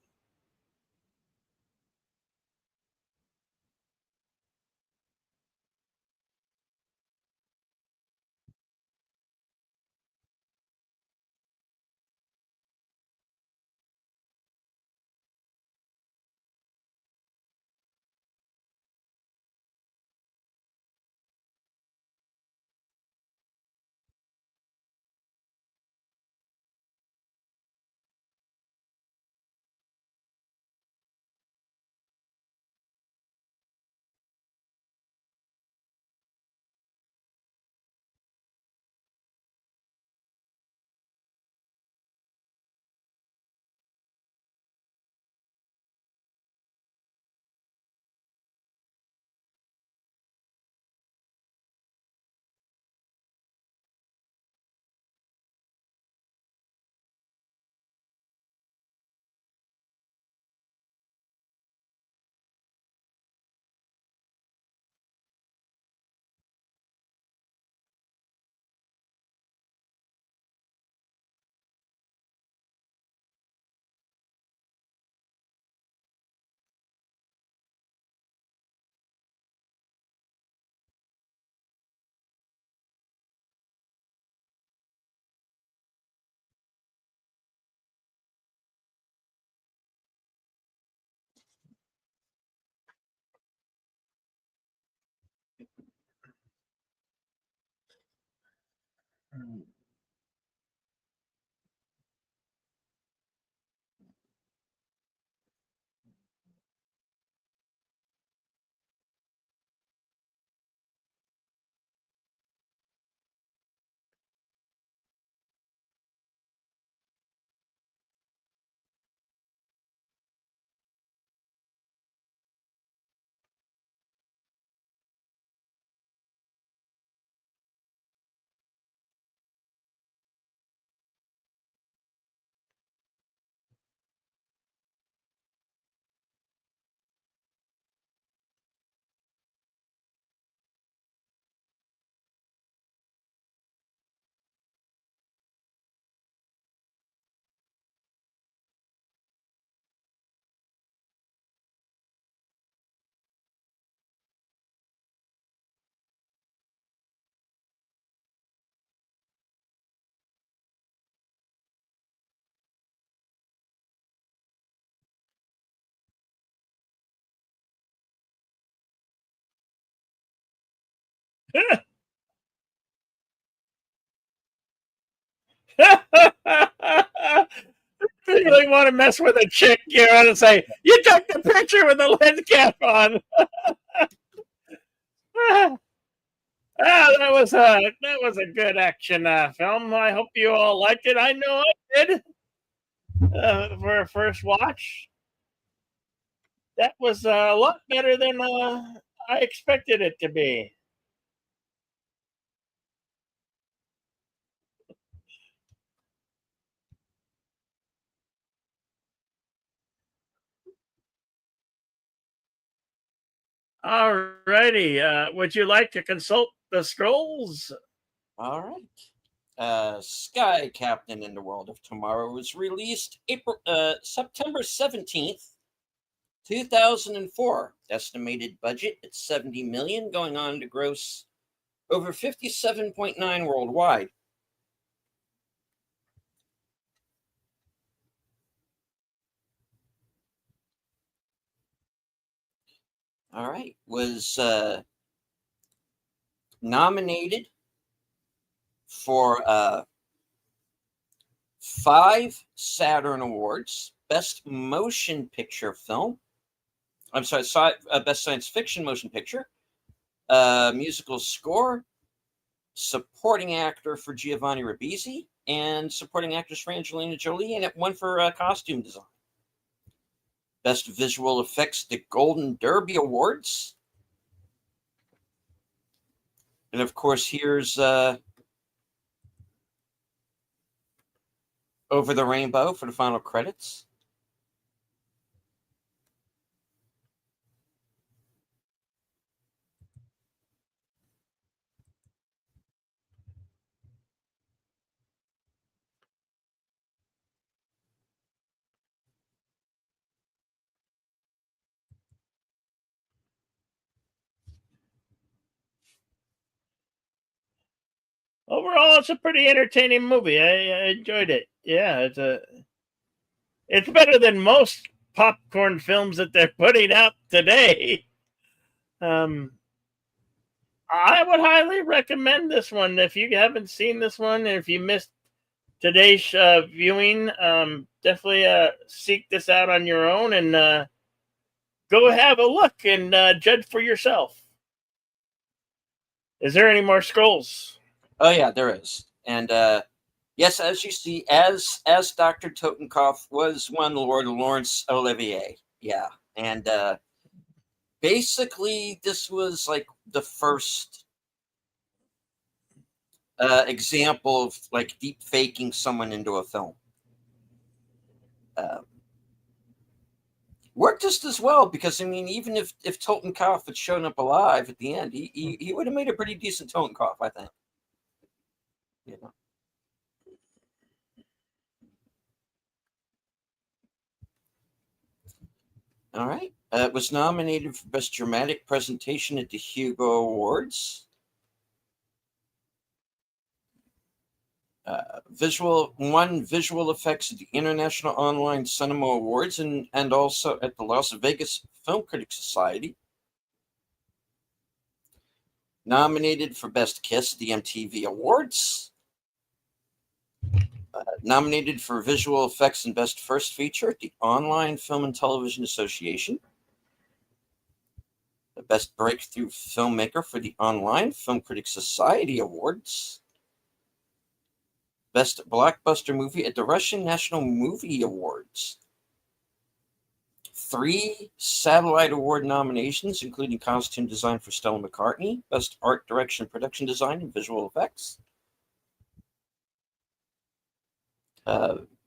You really want to mess with a chick, you know, and say, "You took the picture with the lens cap on." That was a good action film. I hope you all liked it. I know I did. For a first watch, that was a lot better than I expected it to be. All righty. Would you like to consult the scrolls? All right. Sky Captain in the World of Tomorrow was released September 17th, 2004. Estimated budget at 70 million, going on to gross over 57.9 worldwide. All right. Was nominated for 5 Saturn Awards: Best Motion Picture Film, I'm sorry, best science fiction motion picture, musical score, supporting actor for Giovanni Ribisi, and supporting actress for Angelina Jolie, and it won for costume design. Best visual effects, the Golden Derby Awards. And of course, here's Over the Rainbow for the final credits. Overall, it's a pretty entertaining movie. I enjoyed it. Yeah, it's better than most popcorn films that they're putting out today. Um, I would highly recommend this one if you haven't seen this one, and if you missed today's viewing, definitely seek this out on your own and go have a look and judge for yourself. Is there any more scrolls? Oh yeah, there is. And yes, as you see, as Dr. Totenkopf was won the Lord Laurence Olivier. Yeah. And basically this was like the first example of like deep faking someone into a film. Worked just as well, because I mean, even if Totenkopf had shown up alive at the end, he would have made a pretty decent Totenkopf, I think. You know. All right. It was nominated for Best Dramatic Presentation at the Hugo Awards. Visual effects at the International Online Cinema Awards, and also at the Las Vegas Film Critics Society. Nominated for Best Kiss at the MTV Awards. Nominated for visual effects and best first feature at the Online Film and Television Association. The best breakthrough filmmaker for the Online Film Critics Society Awards. Best blockbuster movie at the Russian National Movie Awards. 3 Satellite Award nominations, including costume design for Stella McCartney, best art direction, production design, and visual effects.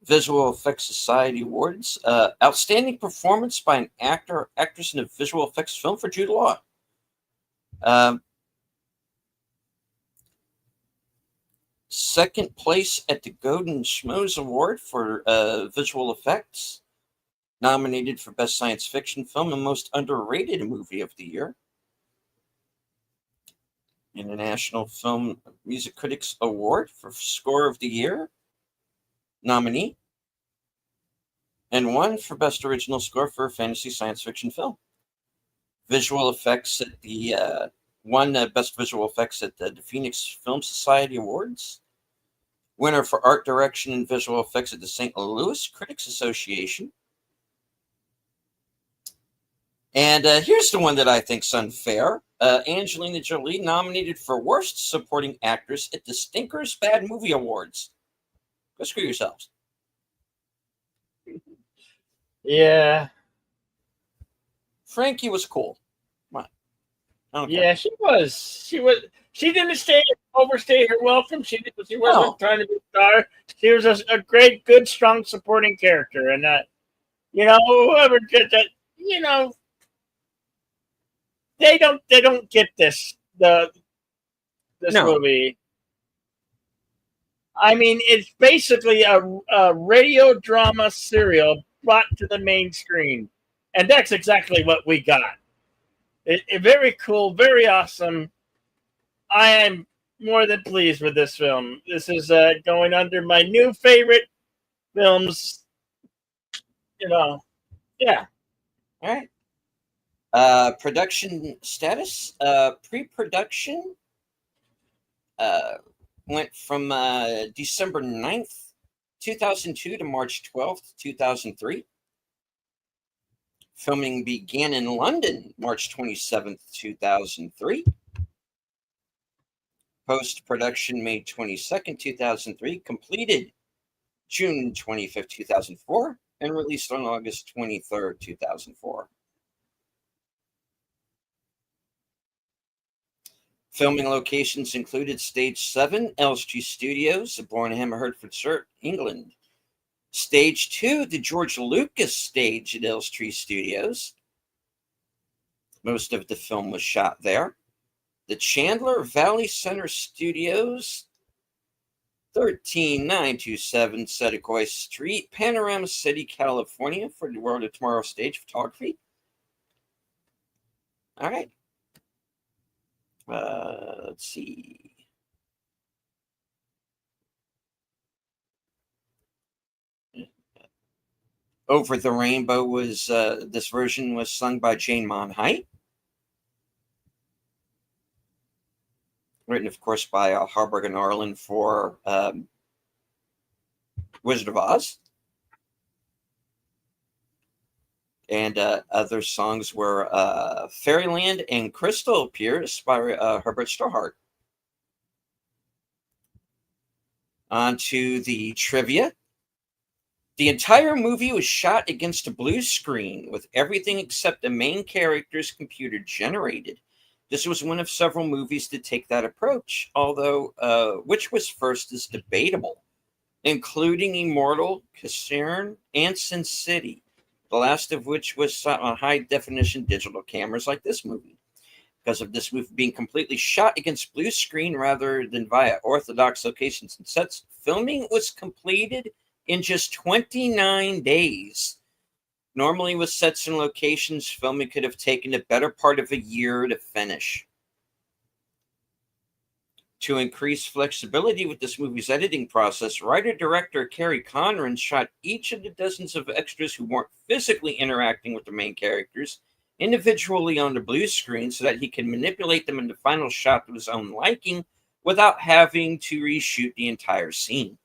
Visual Effects Society Awards. Outstanding performance by an actor or actress in a visual effects film for Jude Law. Second place at the Golden Schmoes Award for visual effects. Nominated for Best Science Fiction Film and Most Underrated Movie of the Year. International Film Music Critics Award for Score of the Year nominee. And won for Best Original Score for a Fantasy Science Fiction Film. Visual effects at the won Best Visual Effects at the Phoenix Film Society Awards. Winner for Art Direction and Visual Effects at the St. Louis Critics Association. And here's the one that I think's unfair. Angelina Jolie nominated for Worst Supporting Actress at the Stinkers Bad Movie Awards. Go screw yourselves. Yeah. Frankie was cool. Come on. Yeah, she was. She didn't overstay her welcome. She wasn't trying to be a star. She was a great, good, strong supporting character, and whoever did that, they don't get this movie. I mean, it's basically a radio drama serial brought to the main screen, and that's exactly what we got. Very cool, very awesome. I am more than pleased with this film. This is going under my new favorite films. Yeah. All right. Production status. Pre-production went from December 9th, 2002 to March 12th, 2003. Filming began in London, March 27th, 2003. Post-production, May 22nd, 2003. Completed June 25th, 2004. And released on August 23rd, 2004. Filming locations included Stage 7, Elstree Studios, Bornham, Hertfordshire, England. Stage 2, the George Lucas stage at Elstree Studios. Most of the film was shot there. The Chandler Valley Center Studios, 13927 Sedecoy Street, Panorama City, California, for the World of Tomorrow stage photography. All right. Let's see. Over the Rainbow was, this version was sung by Jane Monheit. Written, of course, by Harburg and Arlen for Wizard of Oz. And other songs were Fairyland and Crystal Pierce by Herbert Stohart. On to the trivia. The entire movie was shot against a blue screen with everything except the main characters computer generated. This was one of several movies to take that approach, although which was first is debatable, including Immortal, Casern, and Sin City, the last of which was shot on high-definition digital cameras like this movie. Because of this movie being completely shot against blue screen rather than via orthodox locations and sets, filming was completed in just 29 days. Normally, with sets and locations, filming could have taken the better part of a year to finish. To increase flexibility with this movie's editing process, writer-director Kerry Conran shot each of the dozens of extras who weren't physically interacting with the main characters individually on the blue screen so that he can manipulate them in the final shot to his own liking without having to reshoot the entire scene.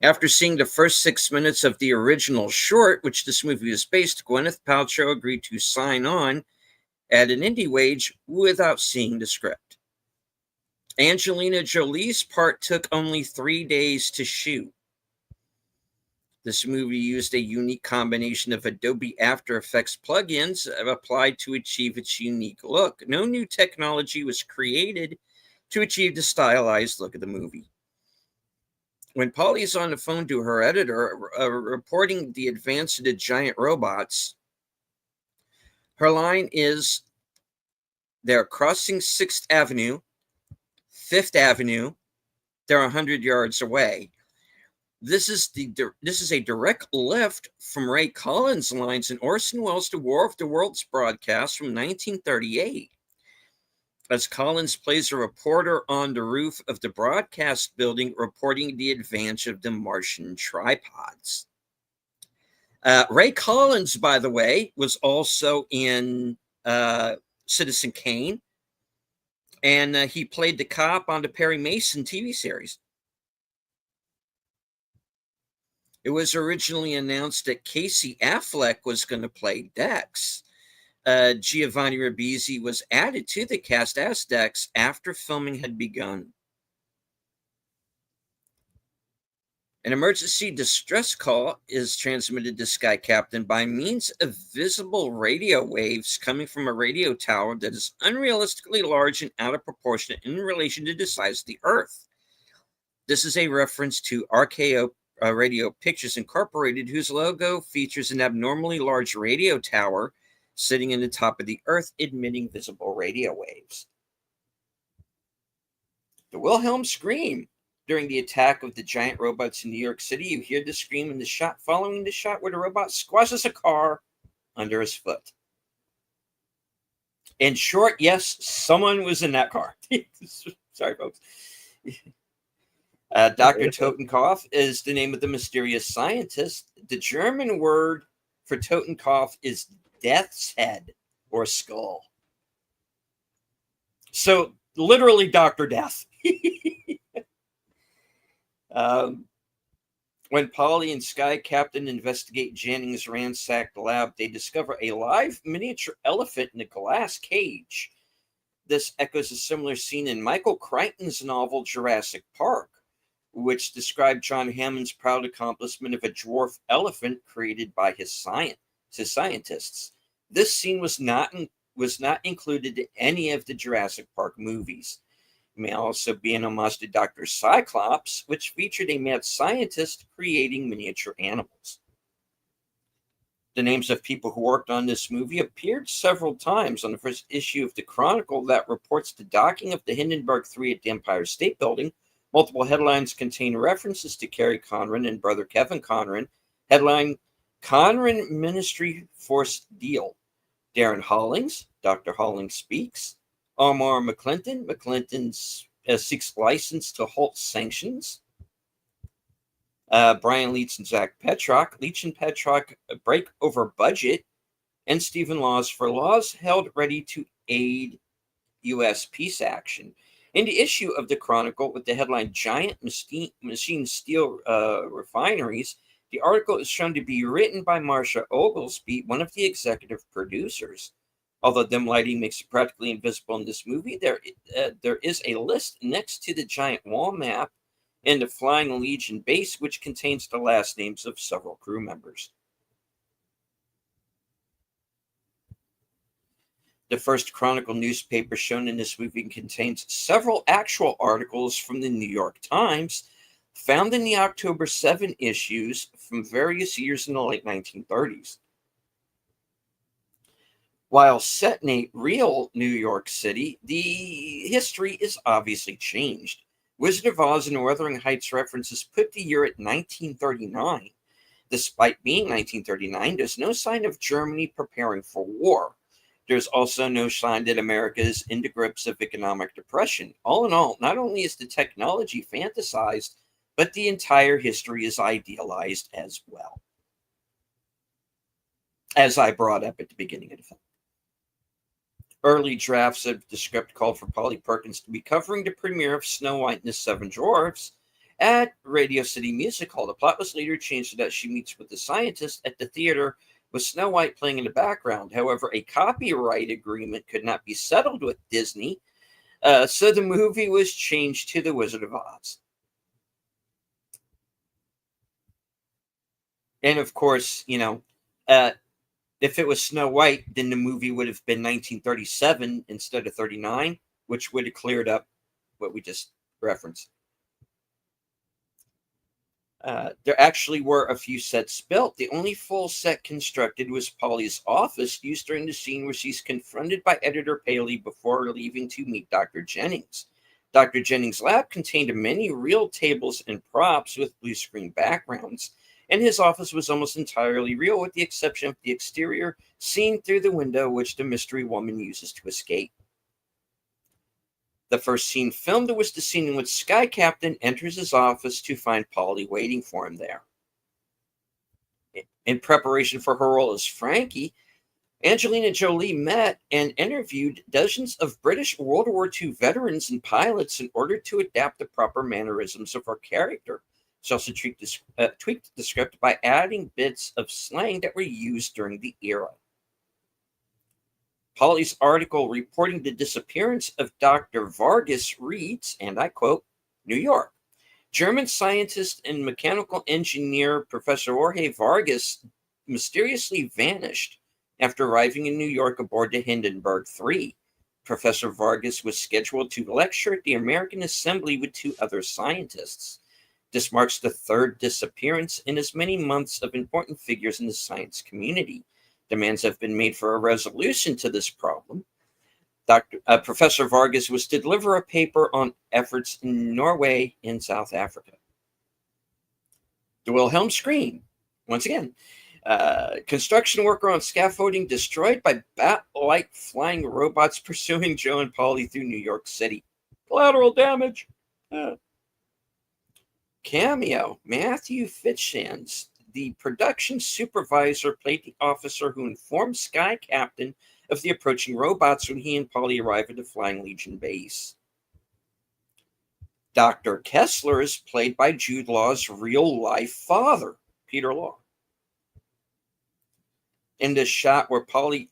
After seeing the first 6 minutes of the original short, which this movie is based, Gwyneth Paltrow agreed to sign on at an indie wage without seeing the script. Angelina Jolie's part took only 3 days to shoot. This movie used a unique combination of Adobe After Effects plugins applied to achieve its unique look. No new technology was created to achieve the stylized look of the movie. When Polly is on the phone to her editor reporting the advance of the giant robots, her line is, "They're crossing 6th Avenue, 5th Avenue, they're 100 yards away." This is a direct lift from Ray Collins' lines in Orson Welles' The War of the Worlds broadcast from 1938. As Collins plays a reporter on the roof of the broadcast building reporting the advance of the Martian tripods. Ray Collins, by the way, was also in Citizen Kane, and he played the cop on the Perry Mason TV series. It was originally announced that Casey Affleck was going to play Dex. Giovanni Ribisi was added to the cast as Dex after filming had begun. An emergency distress call is transmitted to Sky Captain by means of visible radio waves coming from a radio tower that is unrealistically large and out of proportion in relation to the size of the Earth. This is a reference to RKO Radio Pictures Incorporated, whose logo features an abnormally large radio tower sitting in the top of the Earth, emitting visible radio waves. The Wilhelm scream. During the attack of the giant robots in New York City, you hear the scream in the shot following the shot where the robot squashes a car under his foot. In short, yes, someone was in that car. Sorry, folks. Dr. Totenkopf is the name of the mysterious scientist. The German word for Totenkopf is death's head or skull. So literally Dr. Death. When Polly and Sky Captain investigate Jennings' ransacked lab, they discover a live miniature elephant in a glass cage. This echoes a similar scene in Michael Crichton's novel Jurassic Park, which described John Hammond's proud accomplishment of a dwarf elephant created by his scientists. This scene was not included in any of the Jurassic Park movies. It may also be an homage to Dr. Cyclops, which featured a mad scientist creating miniature animals. The names of people who worked on this movie appeared several times on the first issue of the Chronicle that reports the docking of the Hindenburg 3 at the Empire State Building. Multiple headlines contain references to Kerry Conran and brother Kevin Conran. Headline, Conran Ministry Force Deal. Darren Hollings, Dr. Hollings Speaks. Omar McClinton seeks license to halt sanctions. Brian Leach and Zach Petrock. Leach and Petrock break over budget. And Stephen Laws for laws held ready to aid U.S. peace action. In the issue of the Chronicle with the headline Giant Machine Steel Refineries, the article is shown to be written by Marcia Oglesby, one of the executive producers. Although dim lighting makes it practically invisible in this movie, there is a list next to the giant wall map in the Flying Legion base, which contains the last names of several crew members. The first Chronicle newspaper shown in this movie contains several actual articles from the New York Times, found in the October 7 issues from various years in the late 1930s. While set in a real New York City, the history is obviously changed. Wizard of Oz and Wuthering Heights references put the year at 1939. Despite being 1939, there's no sign of Germany preparing for war. There's also no sign that America is in the grips of economic depression. All in all, not only is the technology fantasized, but the entire history is idealized as well, as I brought up at the beginning of the film. Early drafts of the script called for Polly Perkins to be covering the premiere of Snow White and the Seven Dwarfs at Radio City Music Hall. The plot was later changed so that she meets with the scientist at the theater with Snow White playing in the background. However, a copyright agreement could not be settled with Disney, so the movie was changed to The Wizard of Oz. And of course, if it was Snow White, then the movie would have been 1937 instead of 39, which would have cleared up what we just referenced. There actually were a few sets built. The only full set constructed was Polly's office, used during the scene where she's confronted by editor Paley before leaving to meet Dr. Jennings. Dr. Jennings' lab contained many real tables and props with blue screen backgrounds, and his office was almost entirely real, with the exception of the exterior seen through the window, which the mystery woman uses to escape. The first scene filmed was the scene in which Sky Captain enters his office to find Polly waiting for him there. In preparation for her role as Frankie, Angelina Jolie met and interviewed dozens of British World War II veterans and pilots in order to adapt the proper mannerisms of her character. She also tweaked the script by adding bits of slang that were used during the era. Polly's article reporting the disappearance of Dr. Vargas reads, and I quote, New York. German scientist and mechanical engineer Professor Jorge Vargas mysteriously vanished after arriving in New York aboard the Hindenburg 3. Professor Vargas was scheduled to lecture at the American Assembly with two other scientists. This marks the third disappearance in as many months of important figures in the science community. Demands have been made for a resolution to this problem. Professor Vargas was to deliver a paper on efforts in Norway and South Africa. The Wilhelm scream. Once again, construction worker on scaffolding destroyed by bat-like flying robots pursuing Joe and Polly through New York City. Collateral damage. Cameo. Matthew Fitchsands, the production supervisor, played the officer who informed Sky Captain of the approaching robots when he and Polly arrive at the Flying Legion base. Dr. Kessler is played by Jude Law's real-life father, Peter Law. In the shot where Polly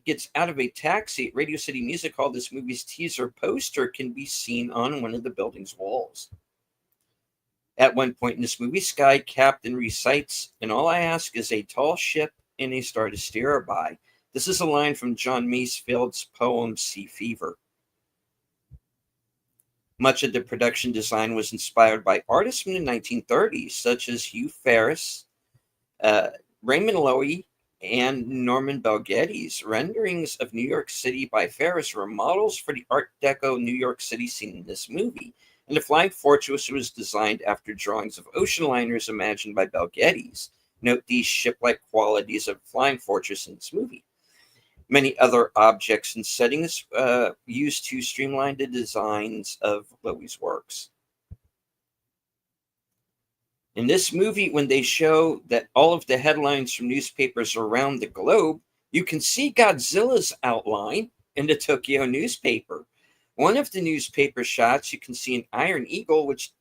gets out of a taxi at Radio City Music Hall, this movie's teaser poster can be seen on one of the building's walls. At one point in this movie, Sky Captain recites, "And all I ask is a tall ship and a star to steer her by." This is a line from John Masefield's poem Sea Fever. Much of the production design was inspired by artists from the 1930s, such as Hugh Ferris, Raymond Loewy, and Norman Bell Geddes. Renderings of New York City by Ferris were models for the Art Deco New York City seen in this movie, and the Flying Fortress was designed after drawings of ocean liners imagined by Bell Geddes. Note these ship-like qualities of Flying Fortress in this movie. Many other objects and settings used to streamline the designs of Loewy's works. In this movie, when they show that all of the headlines from newspapers around the globe, you can see Godzilla's outline in the Tokyo newspaper. One of the newspaper shots, you can see an iron eagle, which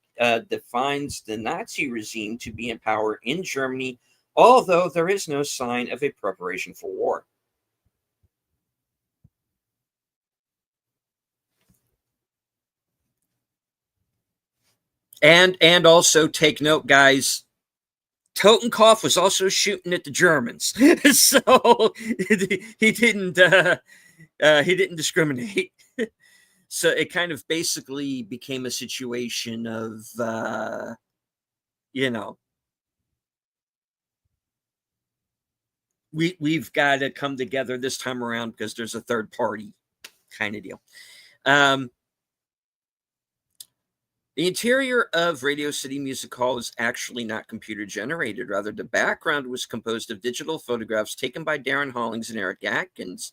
defines the Nazi regime to be in power in Germany, although there is no sign of a preparation for war. And also take note, guys, Totenkopf was also shooting at the Germans, so he didn't discriminate. So it kind of basically became a situation of, we've got to come together this time around because there's a third party kind of deal. The interior of Radio City Music Hall is actually not computer generated. Rather, the background was composed of digital photographs taken by Darren Hollings and Eric Atkins,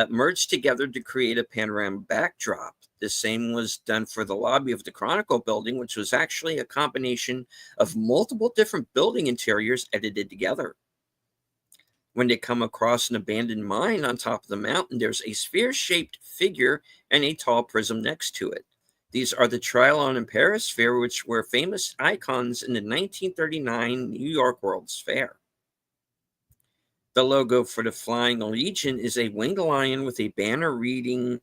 merged together to create a panorama backdrop. The same was done for the lobby of the Chronicle building, which was actually a combination of multiple different building interiors edited together. When they come across an abandoned mine on top of the mountain, there's a sphere-shaped figure and a tall prism next to it. These are the Trilon and Perisphere, which were famous icons in the 1939 New York World's Fair. The logo for the Flying Legion is a winged lion with a banner reading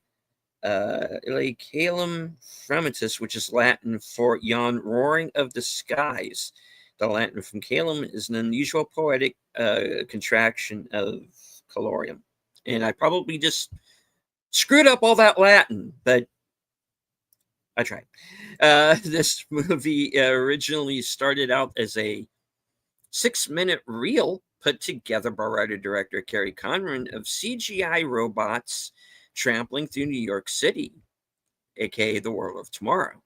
Caelum Fremitus, which is Latin for yon roaring of the skies. The Latin from Caelum is an unusual poetic contraction of colorium. And I probably just screwed up all that Latin, but I tried. This movie originally started out as a 6-minute reel put together by writer-director Kerry Conran of CGI robots trampling through New York City, aka the World of Tomorrow.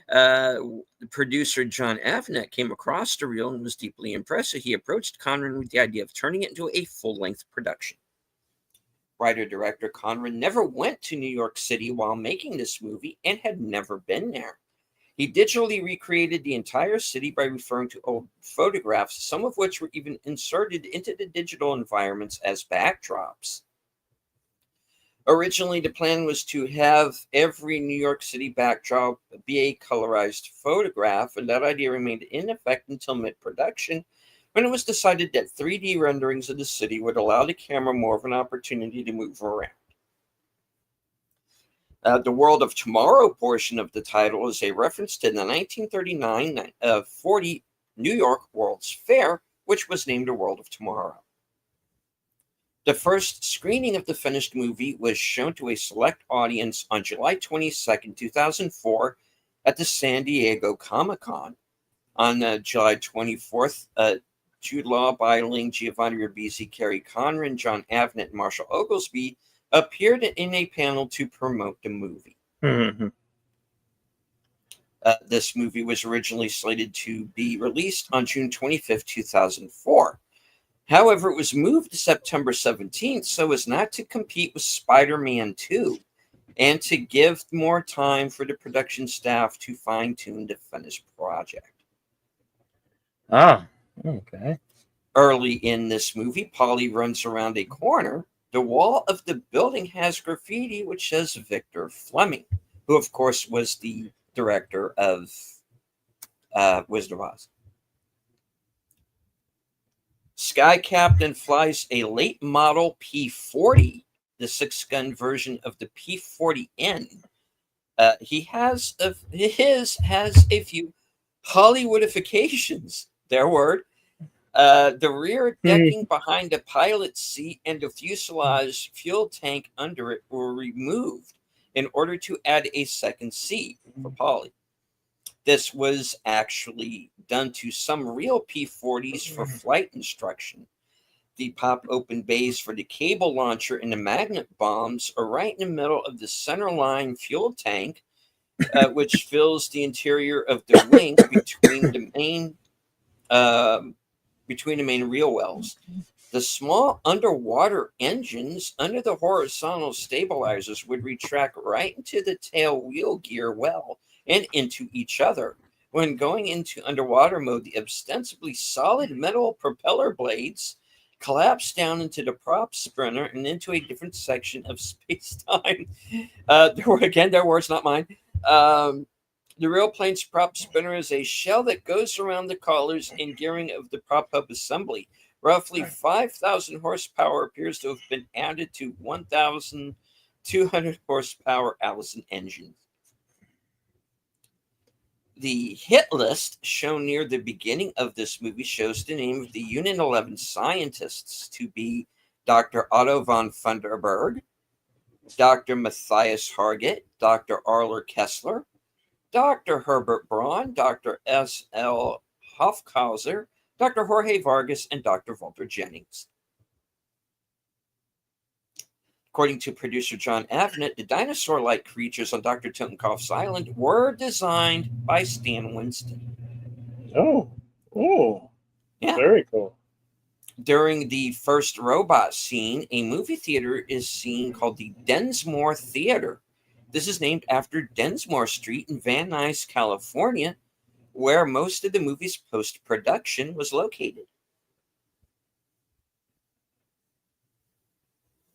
The producer John Avnet came across the reel and was deeply impressed. He approached Conran with the idea of turning it into a full-length production. Writer-director Conran never went to New York City while making this movie and had never been there. He digitally recreated the entire city by referring to old photographs, some of which were even inserted into the digital environments as backdrops. Originally, the plan was to have every New York City backdrop be a colorized photograph, and that idea remained in effect until mid-production, when it was decided that 3D renderings of the city would allow the camera more of an opportunity to move around. The World of Tomorrow portion of the title is a reference to the 1939-40 New York World's Fair, which was named the World of Tomorrow. The first screening of the finished movie was shown to a select audience on July 22, 2004 at the San Diego Comic-Con. On July 24th, Jude Law, Byling, Giovanni Ribisi, Kerry Conran, John Avnet, and Marshall Oglesby appeared in a panel to promote the movie. Mm-hmm. This movie was originally slated to be released on June 25th, 2004. However, it was moved to September 17th so as not to compete with Spider-Man 2 and to give more time for the production staff to fine-tune the finished project. Oh, okay. Early in this movie, Polly runs around a corner. The wall of the building has graffiti which says Victor Fleming. who, of course, was the director of Wizard of Oz. Sky Captain flies a late model P-40, the six-gun version of the P-40N. His has a few Hollywoodifications, their word. The rear decking behind the pilot's seat and the fuselage fuel tank under it were removed in order to add a second seat for Polly. This was actually done to some real P-40s for flight instruction. The pop-open bays for the cable launcher and the magnet bombs are right in the middle of the centerline fuel tank, which fills the interior of the wing between the main reel wells. The small underwater engines under the horizontal stabilizers would retract right into the tail wheel gear well and into each other. When going into underwater mode, the ostensibly solid metal propeller blades collapse down into the prop sprinter and into a different section of space-time. Their words, not mine. The real plane's prop spinner is a shell that goes around the collars and gearing of the prop hub assembly. Roughly 5,000 horsepower appears to have been added to 1,200 horsepower Allison engine. The hit list shown near the beginning of this movie shows the name of the Unit 11 scientists to be Dr. Otto von Funderburg, Dr. Matthias Hargit, Dr. Arler Kessler, Dr. Herbert Braun, Dr. S.L. Hofkhauser, Dr. Jorge Vargas, and Dr. Walter Jennings. According to producer John Avnet, the dinosaur-like creatures on Dr. Totenkopf's Island were designed by Stan Winston. Yeah. Very cool. During the first robot scene, a movie theater is seen called the Densmore Theater. This is named after Densmore Street in Van Nuys, California, where most of the movie's post-production was located.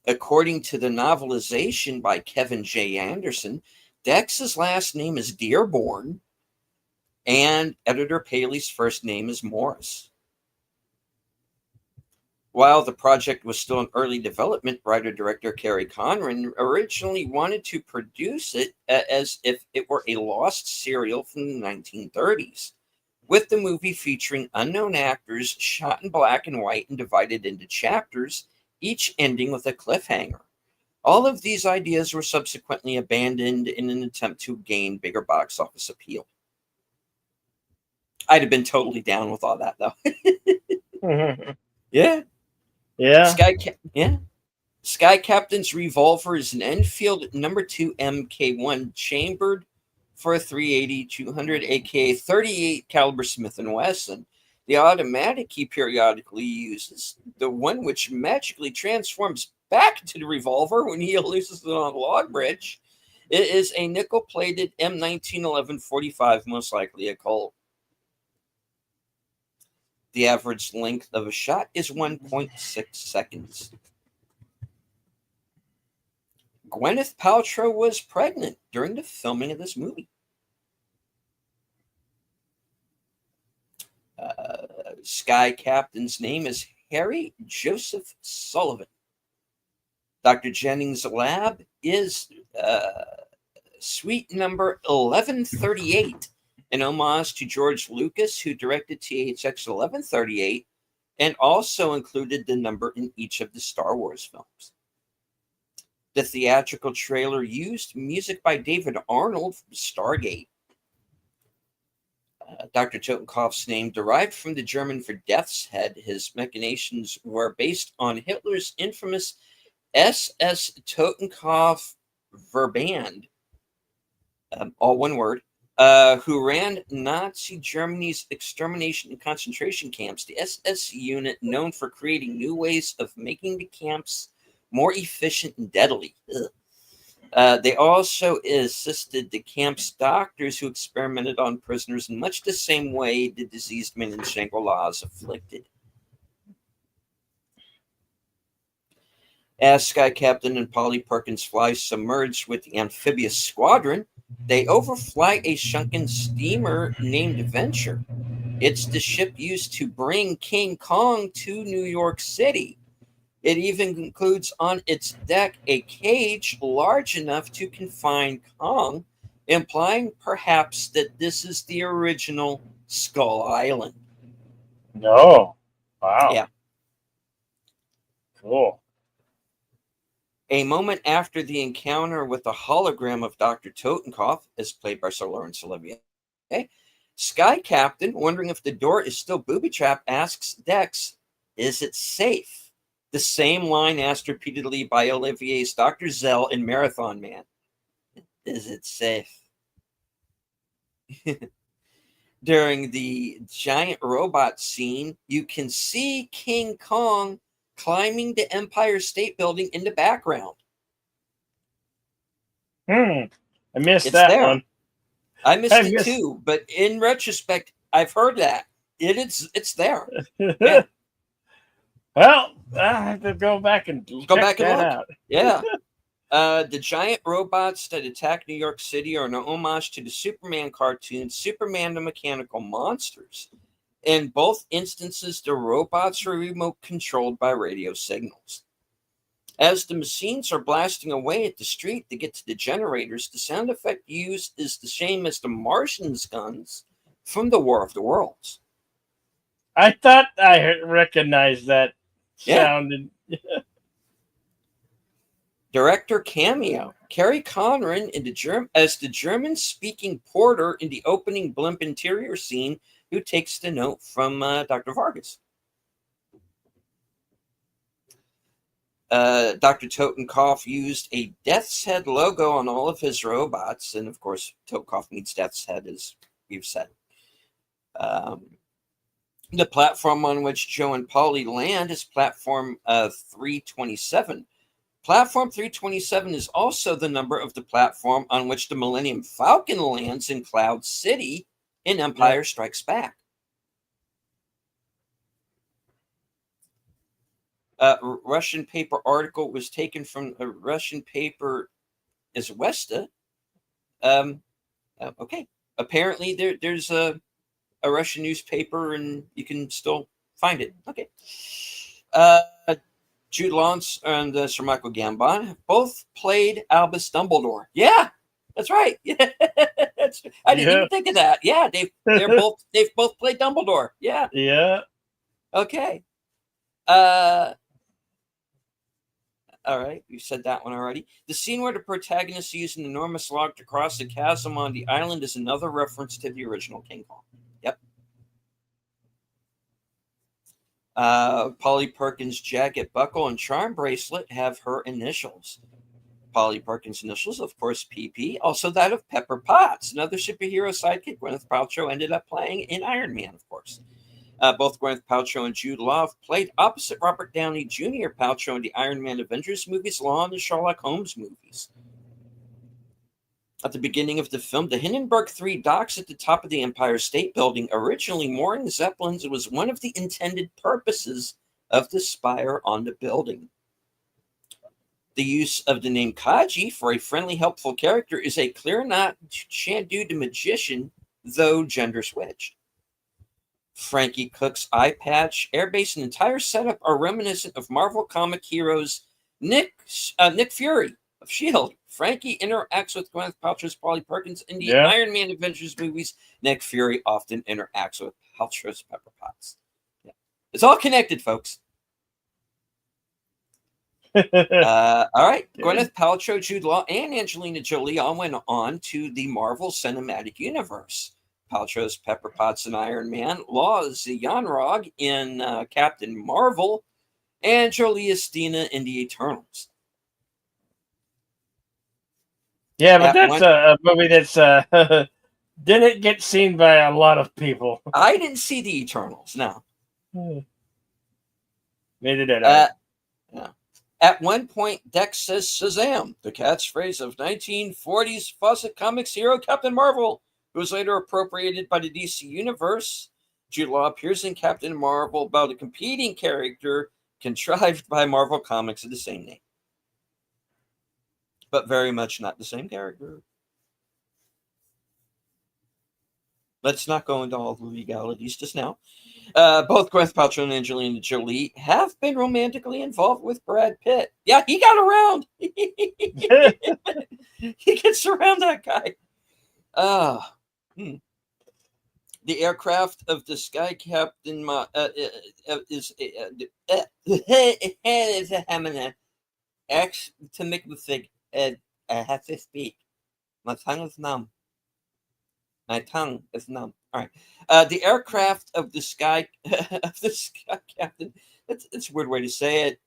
According to the novelization by Kevin J. Anderson, Dex's last name is Dearborn, and editor Paley's first name is Morris. While the project was still in early development, writer-director Kerry Conran originally wanted to produce it as if it were a lost serial from the 1930s, with the movie featuring unknown actors shot in black and white and divided into chapters, each ending with a cliffhanger. All of these ideas were subsequently abandoned in an attempt to gain bigger box office appeal. I'd have been totally down with all that, though. Yeah. Sky Captain's revolver is an Enfield No. 2 MK1 chambered for a 380-200, aka 38 caliber Smith & Wesson. The automatic he periodically uses, the one which magically transforms back to the revolver when he loses it on a log bridge, it is a nickel-plated M1911-45, most likely a Colt. The average length of a shot is 1.6 seconds. Gwyneth Paltrow was pregnant during the filming of this movie. Sky Captain's name is Harry Joseph Sullivan. Dr. Jennings' lab is suite number 1138, an homage to George Lucas, who directed THX 1138 and also included the number in each of the Star Wars films. The theatrical trailer used music by David Arnold from Stargate. Dr. Totenkopf's name derived from the German for death's head. His machinations were based on Hitler's infamous SS Totenkopf Verband, all one word, who ran Nazi Germany's extermination and concentration camps. The SS unit, known for creating new ways of making the camps more efficient and deadly. They also assisted the camp's doctors who experimented on prisoners in much the same way the diseased men in Shangri-La's afflicted. As Sky Captain and Polly Perkins fly submerged with the amphibious squadron, They overfly a sunken steamer named Venture. It's the ship used to bring King Kong to New York City. It even includes on its deck a cage large enough to confine Kong, implying perhaps that this is the original Skull Island. No. Wow. Yeah. Cool. A moment after the encounter with the hologram of Dr. Totenkopf, as played by Sir Laurence Olivier, Sky Captain, wondering if the door is still booby-trapped, asks Dex, "Is it safe?" The same line asked repeatedly by Olivier's Dr. Zell in Marathon Man. Is it safe? During the giant robot scene, you can see King Kong climbing the Empire State Building in the background. I missed It's that there. one. I missed it too, but in retrospect, I've heard that. It's there. Yeah. Well, I have to go back and Go check back and that look. out. Yeah. The giant robots that attack New York City are an homage to the Superman cartoon, Superman the Mechanical Monsters. In both instances, the robots are remote controlled by radio signals. As the machines are blasting away at the street to get to the generators, the sound effect used is the same as the Martians' guns from the War of the Worlds. I thought I recognized that Yeah. sound. Director cameo. Kerry Conran as the German-speaking porter in the opening blimp interior scene who takes the note from Dr. Vargas. Dr. Totenkopf used a Death's Head logo on all of his robots, and of course, Totenkopf means Death's Head, as we've said. The platform on which Joe and Polly land is platform 327. Platform 327 is also the number of the platform on which the Millennium Falcon lands in Cloud City in Empire Strikes Back. Russian paper article was taken from a Russian paper Izvesta. Okay. Apparently there's a Russian newspaper and you can still find it. Okay. Jude Law and Sir Michael Gambon both played Albus Dumbledore. Yeah, that's right. Yeah, I didn't even think of that. Yeah, they've both played Dumbledore. Yeah. Yeah. Okay. All right, you said that one already. The scene where the protagonist used an enormous log to cross the chasm on the island is another reference to the original King Kong. Yep. Polly Perkins' jacket, buckle, and charm bracelet have her initials. Polly Perkins' initials, of course, PP. Also that of Pepper Potts, another superhero sidekick Gwyneth Paltrow ended up playing in Iron Man, of course. Both Gwyneth Paltrow and Jude Law played opposite Robert Downey Jr. Paltrow in the Iron Man Avengers movies, Law in the Sherlock Holmes movies. At the beginning of the film, the Hindenburg 3 docks at the top of the Empire State Building. Originally mooring Zeppelins, it was one of the intended purposes of the spire on the building. The use of the name Kaji for a friendly, helpful character is a clear nod to Chandu the magician, though gender switched. Frankie Cook's eye patch, airbase, and entire setup are reminiscent of Marvel comic heroes Nick Fury of S.H.I.E.L.D. Frankie interacts with Gwyneth Paltrow's Polly Perkins in the Iron Man Avengers movies. Nick Fury often interacts with Paltrow's Pepper Potts. Yeah. It's all connected, folks. All right. Gwyneth Paltrow, Jude Law, and Angelina Jolie all went on to the Marvel Cinematic Universe. Paltrow's Pepper Potts in Iron Man, Law is Yanrog in Captain Marvel, and Jolie is Stina in the Eternals. Yeah, but that's a movie that's didn't get seen by a lot of people. I didn't see the Eternals, no. Neither did I. Yeah. At one point, Dex says Shazam, the catchphrase of 1940s Fawcett Comics hero Captain Marvel, who was later appropriated by the DC Universe. Jude Law appears in Captain Marvel about a competing character contrived by Marvel Comics of the same name. But very much not the same character. let's not go into all the legalities just now. Both Gwyneth Paltrow and Angelina Jolie have been romantically involved with Brad Pitt. Yeah, he got around. He gets around, that guy. Uh, hmm. The aircraft of the Sky Captain is X to make the thing. I have to speak. My tongue is numb. My tongue is numb. All right. The aircraft of the Sky of the Sky Captain. It's a weird way to say it.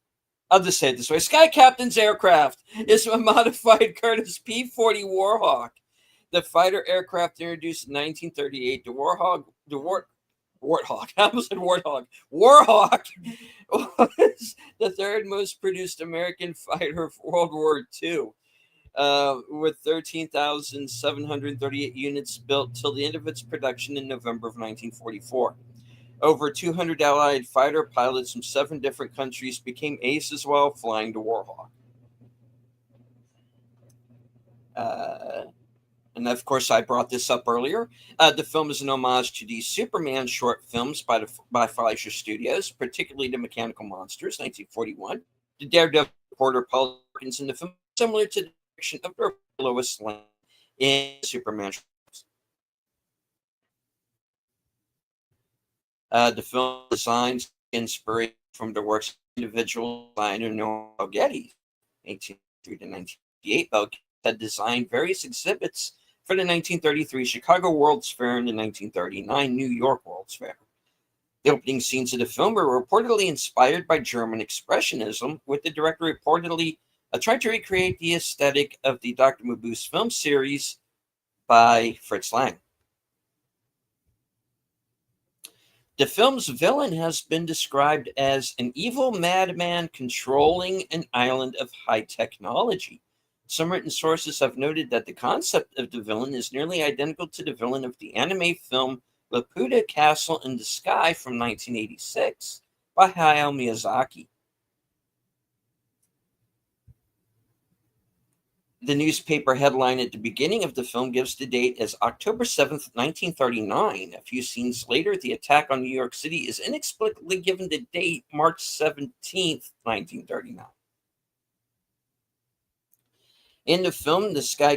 I'll just say it this way: Sky Captain's aircraft is a modified Curtiss P-40 Warhawk. The fighter aircraft introduced in 1938, Warthog. I almost said Warthog. Warhawk was the third most produced American fighter of World War II, with 13,738 units built till the end of its production in November of 1944. Over 200 Allied fighter pilots from 7 different countries became aces while flying the Warhawk. And of course, I brought this up earlier. The film is an homage to the Superman short films by Fleischer Studios, particularly The Mechanical Monsters, 1941. The Daredevil reporter Paul Perkins in the film, similar to the direction of Lois Lane in Superman shorts. The film designs inspiration from the works of individual designer Noah Getty, 1883 to 1958. Bell had designed various exhibits for the 1933 Chicago World's Fair and the 1939 New York World's Fair. The opening scenes of the film were reportedly inspired by German Expressionism, with the director reportedly trying to recreate the aesthetic of the Dr. Mabuse film series by Fritz Lang. The film's villain has been described as an evil madman controlling an island of high technology. Some written sources have noted that the concept of the villain is nearly identical to the villain of the anime film Laputa Castle in the Sky from 1986 by Hayao Miyazaki. The newspaper headline at the beginning of the film gives the date as October 7th, 1939. A few scenes later, the attack on New York City is inexplicably given the date March 17th, 1939. In the film, the Sky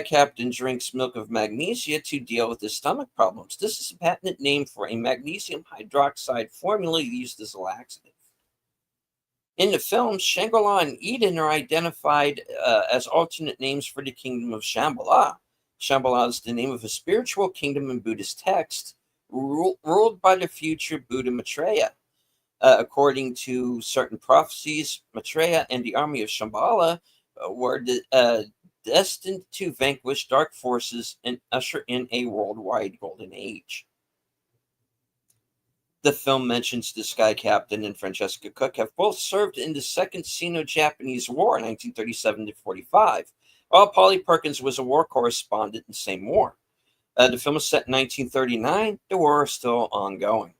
Captain drinks milk of magnesia to deal with his stomach problems. This is a patented name for a magnesium hydroxide formula used as a laxative. In the film, Shangri-La and Eden are identified as alternate names for the kingdom of Shambhala. Shambhala is the name of a spiritual kingdom in Buddhist text, ruled by the future Buddha Maitreya. According to certain prophecies, Maitreya and the army of Shambhala were destined to vanquish dark forces and usher in a worldwide golden age. The film mentions the Sky Captain and Francesca Cook have both served in the Second Sino-Japanese War, 1937 to 45, while Polly Perkins was a war correspondent in the same war. The film is set in 1939. The war is still ongoing.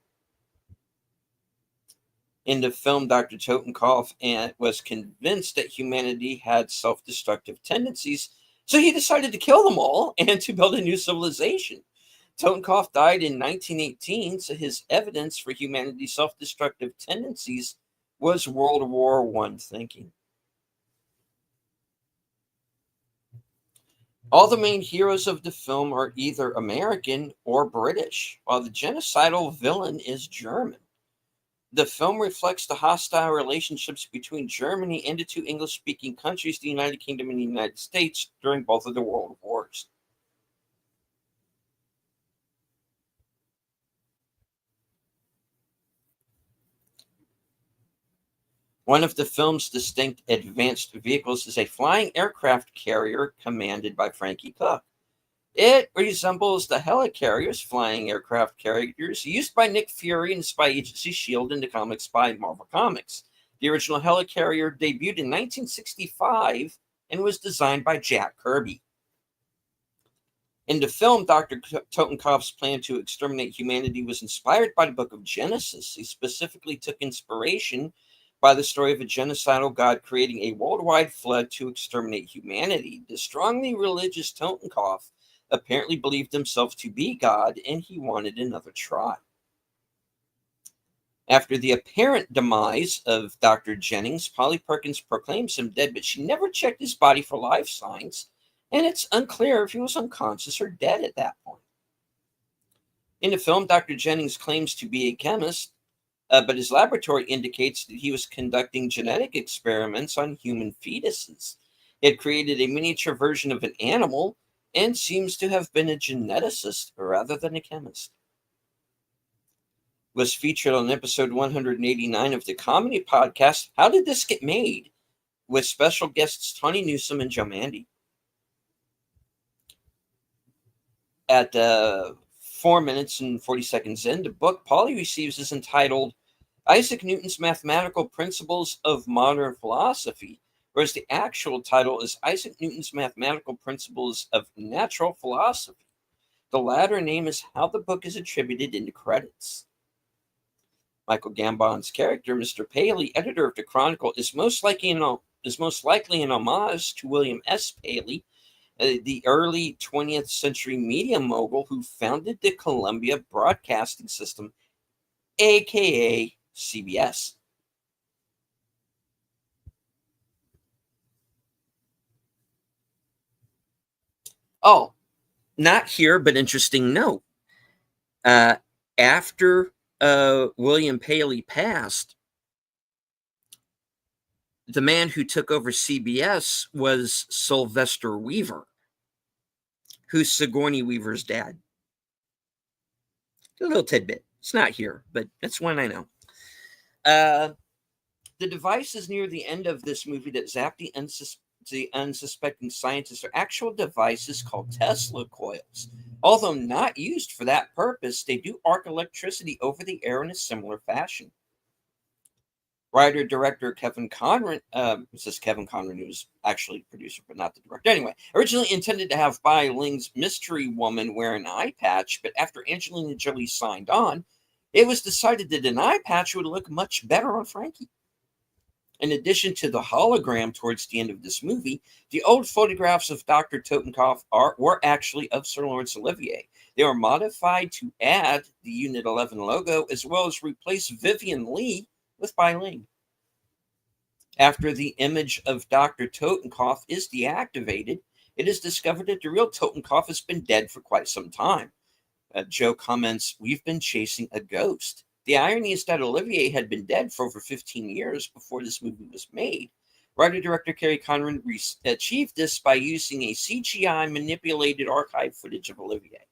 In the film, Dr. Totenkopf was convinced that humanity had self-destructive tendencies, so he decided to kill them all and to build a new civilization. Totenkopf died in 1918, so his evidence for humanity's self-destructive tendencies was World War I thinking. All the main heroes of the film are either American or British, while the genocidal villain is German. The film reflects the hostile relationships between Germany and the 2 English-speaking countries, the United Kingdom and the United States, during both of the World Wars. One of the film's distinct advanced vehicles is a flying aircraft carrier commanded by Frankie Cook. It resembles the helicarriers, flying aircraft carriers, used by Nick Fury and spy agency S.H.I.E.L.D. in the comics by Marvel Comics. The original helicarrier debuted in 1965 and was designed by Jack Kirby. In the film, Dr. Totenkopf's plan to exterminate humanity was inspired by the book of Genesis. He specifically took inspiration by the story of a genocidal god creating a worldwide flood to exterminate humanity. The strongly religious Totenkopf apparently believed himself to be God, and he wanted another try. After the apparent demise of Dr. Jennings, Polly Perkins proclaims him dead, but she never checked his body for life signs, and it's unclear if he was unconscious or dead at that point. In the film, Dr. Jennings claims to be a chemist, but his laboratory indicates that he was conducting genetic experiments on human fetuses. He had created a miniature version of an animal and seems to have been a geneticist rather than a chemist. Was featured on episode 189 of the comedy podcast, How Did This Get Made? With special guests Tawny Newsome and Joe Mandy. At 4 minutes and 40 seconds in, the book Polly receives is entitled Isaac Newton's Mathematical Principles of Modern Philosophy, whereas the actual title is Isaac Newton's Mathematical Principles of Natural Philosophy. The latter name is how the book is attributed in the credits. Michael Gambon's character, Mr. Paley, editor of the Chronicle, is most likely an homage to William S. Paley, the early 20th century media mogul who founded the Columbia Broadcasting System, aka CBS. Oh, not here, but interesting note. After William Paley passed, the man who took over CBS was Sylvester Weaver, who's Sigourney Weaver's dad. A little tidbit. It's not here, but that's one I know. The devices near the end of this movie that zap the unsuspecting scientists are actual devices called Tesla coils. Although not used for that purpose, they do arc electricity over the air in a similar fashion. Writer-director Kevin Conran, it says Kevin Conran, who was actually producer, but not the director. Anyway, originally intended to have Bai Ling's mystery woman wear an eye patch, but after Angelina Jolie signed on, it was decided that an eye patch would look much better on Frankie. In addition to the hologram towards the end of this movie, the old photographs of Dr. Totenkopf were actually of Sir Laurence Olivier. They were modified to add the Unit 11 logo, as well as replace Vivian Lee with Bai Ling. After the image of Dr. Totenkopf is deactivated, it is discovered that the real Totenkopf has been dead for quite some time. Joe comments, "We've been chasing a ghost." The irony is that Olivier had been dead for over 15 years before this movie was made. Writer-director Kerry Conran achieved this by using a CGI manipulated archive footage of Olivier.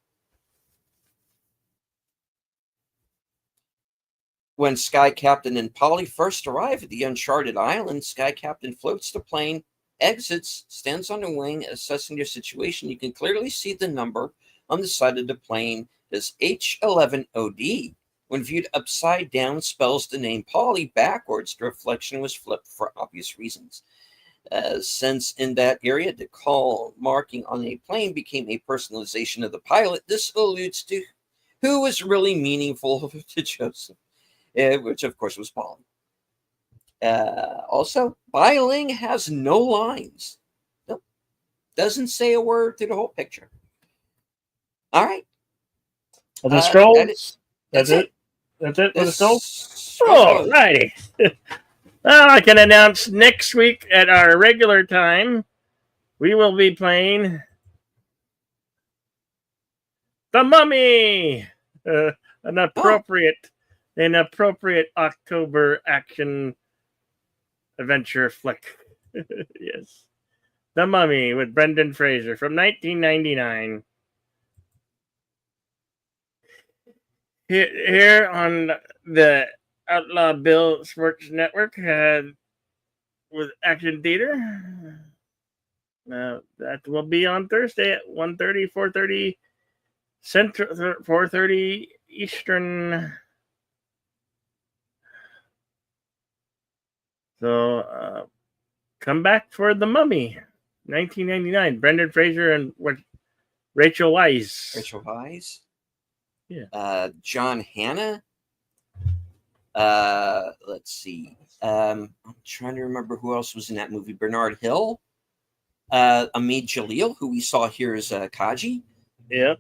When Sky Captain and Polly first arrive at the uncharted island, Sky Captain floats the plane, exits, stands on the wing, assessing their situation. You can clearly see the number on the side of the plane as H11OD. When viewed upside down, spells the name Polly backwards. The reflection was flipped for obvious reasons. Since in that area the call marking on a plane became a personalization of the pilot, this alludes to who was really meaningful to Joseph, which of course was Polly. Also, Bai Ling has no lines. Nope. Doesn't say a word through the whole picture. All right. Well, the scrolls. That's it. That's it for the scrolls? All righty. Well, I can announce next week at our regular time, we will be playing The Mummy, an appropriate October action adventure flick. Yes. The Mummy with Brendan Fraser from 1999. Here on the Outlaw Bill Sports Network with Action Theater. That will be on Thursday at 1:30, 4:30 Central, 4:30 Eastern. So come back for The Mummy, 1999. Brendan Fraser and Rachel Weisz. Rachel Weisz. Yeah. John Hannah. Let's see. I'm trying to remember who else was in that movie. Bernard Hill. Amit Jalil, who we saw here as Kaji. Yep.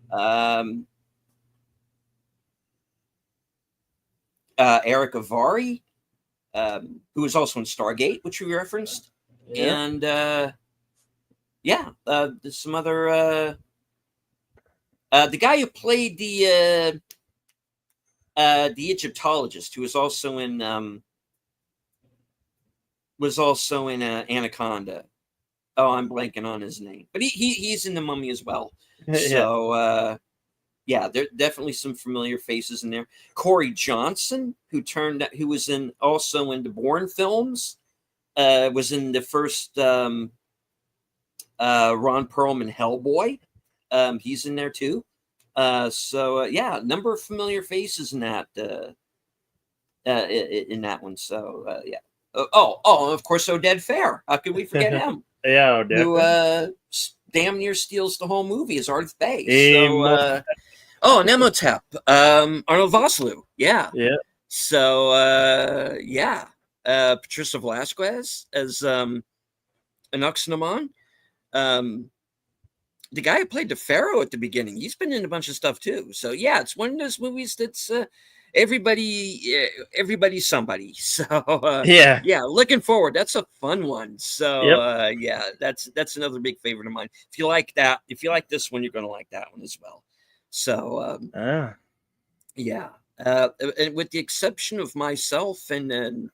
Eric Avari, who was also in Stargate, which we referenced, Yep. and there's some other. The guy who played the Egyptologist, who was also in Anaconda. Oh, I'm blanking on his name, but he's in The Mummy as well. Yeah. So there are definitely some familiar faces in there. Corey Johnson, who was also in the Bourne films, was in the first Ron Perlman Hellboy. He's in there too. A number of familiar faces in that one. So yeah. Of course, Oded Fair. How could we forget him? Yeah, Who definitely. damn near steals the whole movie as Arth Bay. Imhotep. Nemotep. Arnold Vosloo. Yeah. Yeah. So Patricia Velasquez as Enoxnaman. The guy who played the Pharaoh at the beginning, he's been in a bunch of stuff too. So yeah, it's one of those movies that's everybody's somebody. So Yeah. looking forward. That's a fun one. So that's another big favorite of mine. If you like this one, you're going to like that one as well. So and with the exception of myself and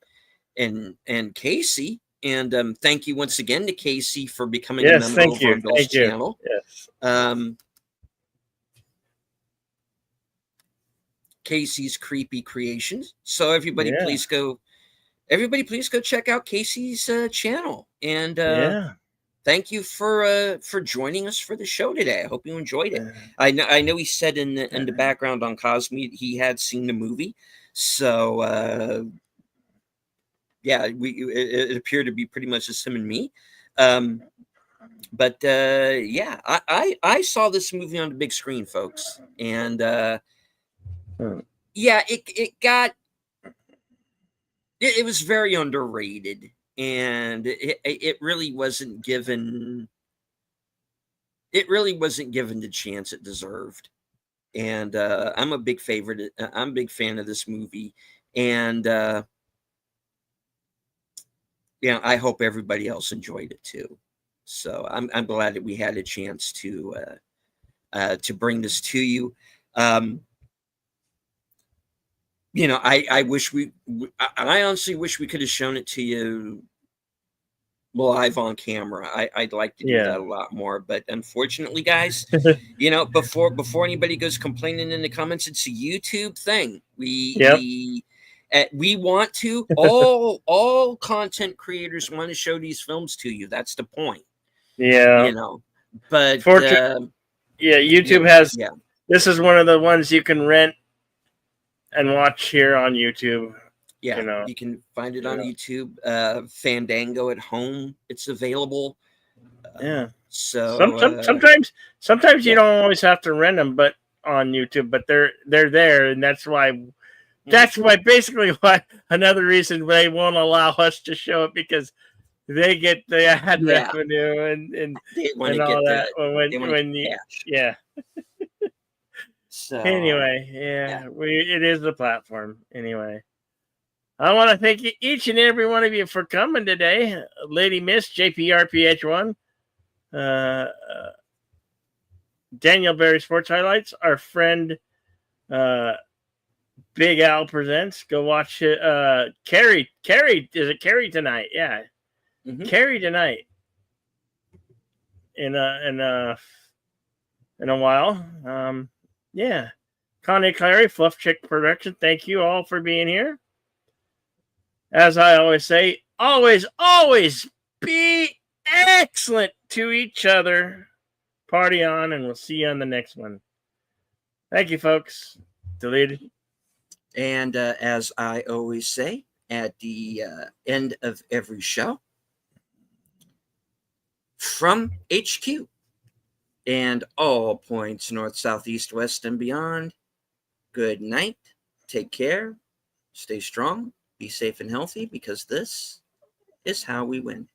Casey. And thank you once again to Casey for becoming a member of our Bill's channel. Yes. Casey's Creepy Creations. So everybody, please go check out Casey's channel. And thank you for joining us for the show today. I hope you enjoyed it. I know he said in the background on Cosme he had seen the movie. So it appeared to be pretty much just him and me. I saw this movie on the big screen, folks, and it was very underrated, and it really wasn't given. It really wasn't given the chance it deserved, and I'm a big favorite. I'm a big fan of this movie, and. I hope everybody else enjoyed it too. So I'm glad that we had a chance to bring this to you. I honestly wish we could have shown it to you live on camera. I'd like to do that a lot more, but unfortunately, guys, before anybody goes complaining in the comments, it's a YouTube thing. We want to all content creators want to show these films to you. That's the point. Yeah. But YouTube has. Yeah. This is one of the ones you can rent and watch here on YouTube. Yeah, you can find it on YouTube. Fandango at home, it's available. So sometimes you don't always have to rent them, but on YouTube, but they're there, and that's why. That's basically why another reason they won't allow us to show it, because they get the ad revenue and all that So anyway, it is the platform. Anyway, I want to thank each and every one of you for coming today, Lady Miss JPRPH1, Daniel Berry Sports Highlights, our friend. Big Al Presents. Go watch it. Carrie, is it Carrie tonight? Yeah, Carrie tonight. In a while. Connie Clary, Fluff Chick Production. Thank you all for being here. As I always say, always be excellent to each other. Party on, and we'll see you on the next one. Thank you, folks. Deleted. And as I always say at the end of every show, from HQ and all points north, south, east, west, and beyond, good night. Take care. Stay strong. Be safe and healthy, because this is how we win.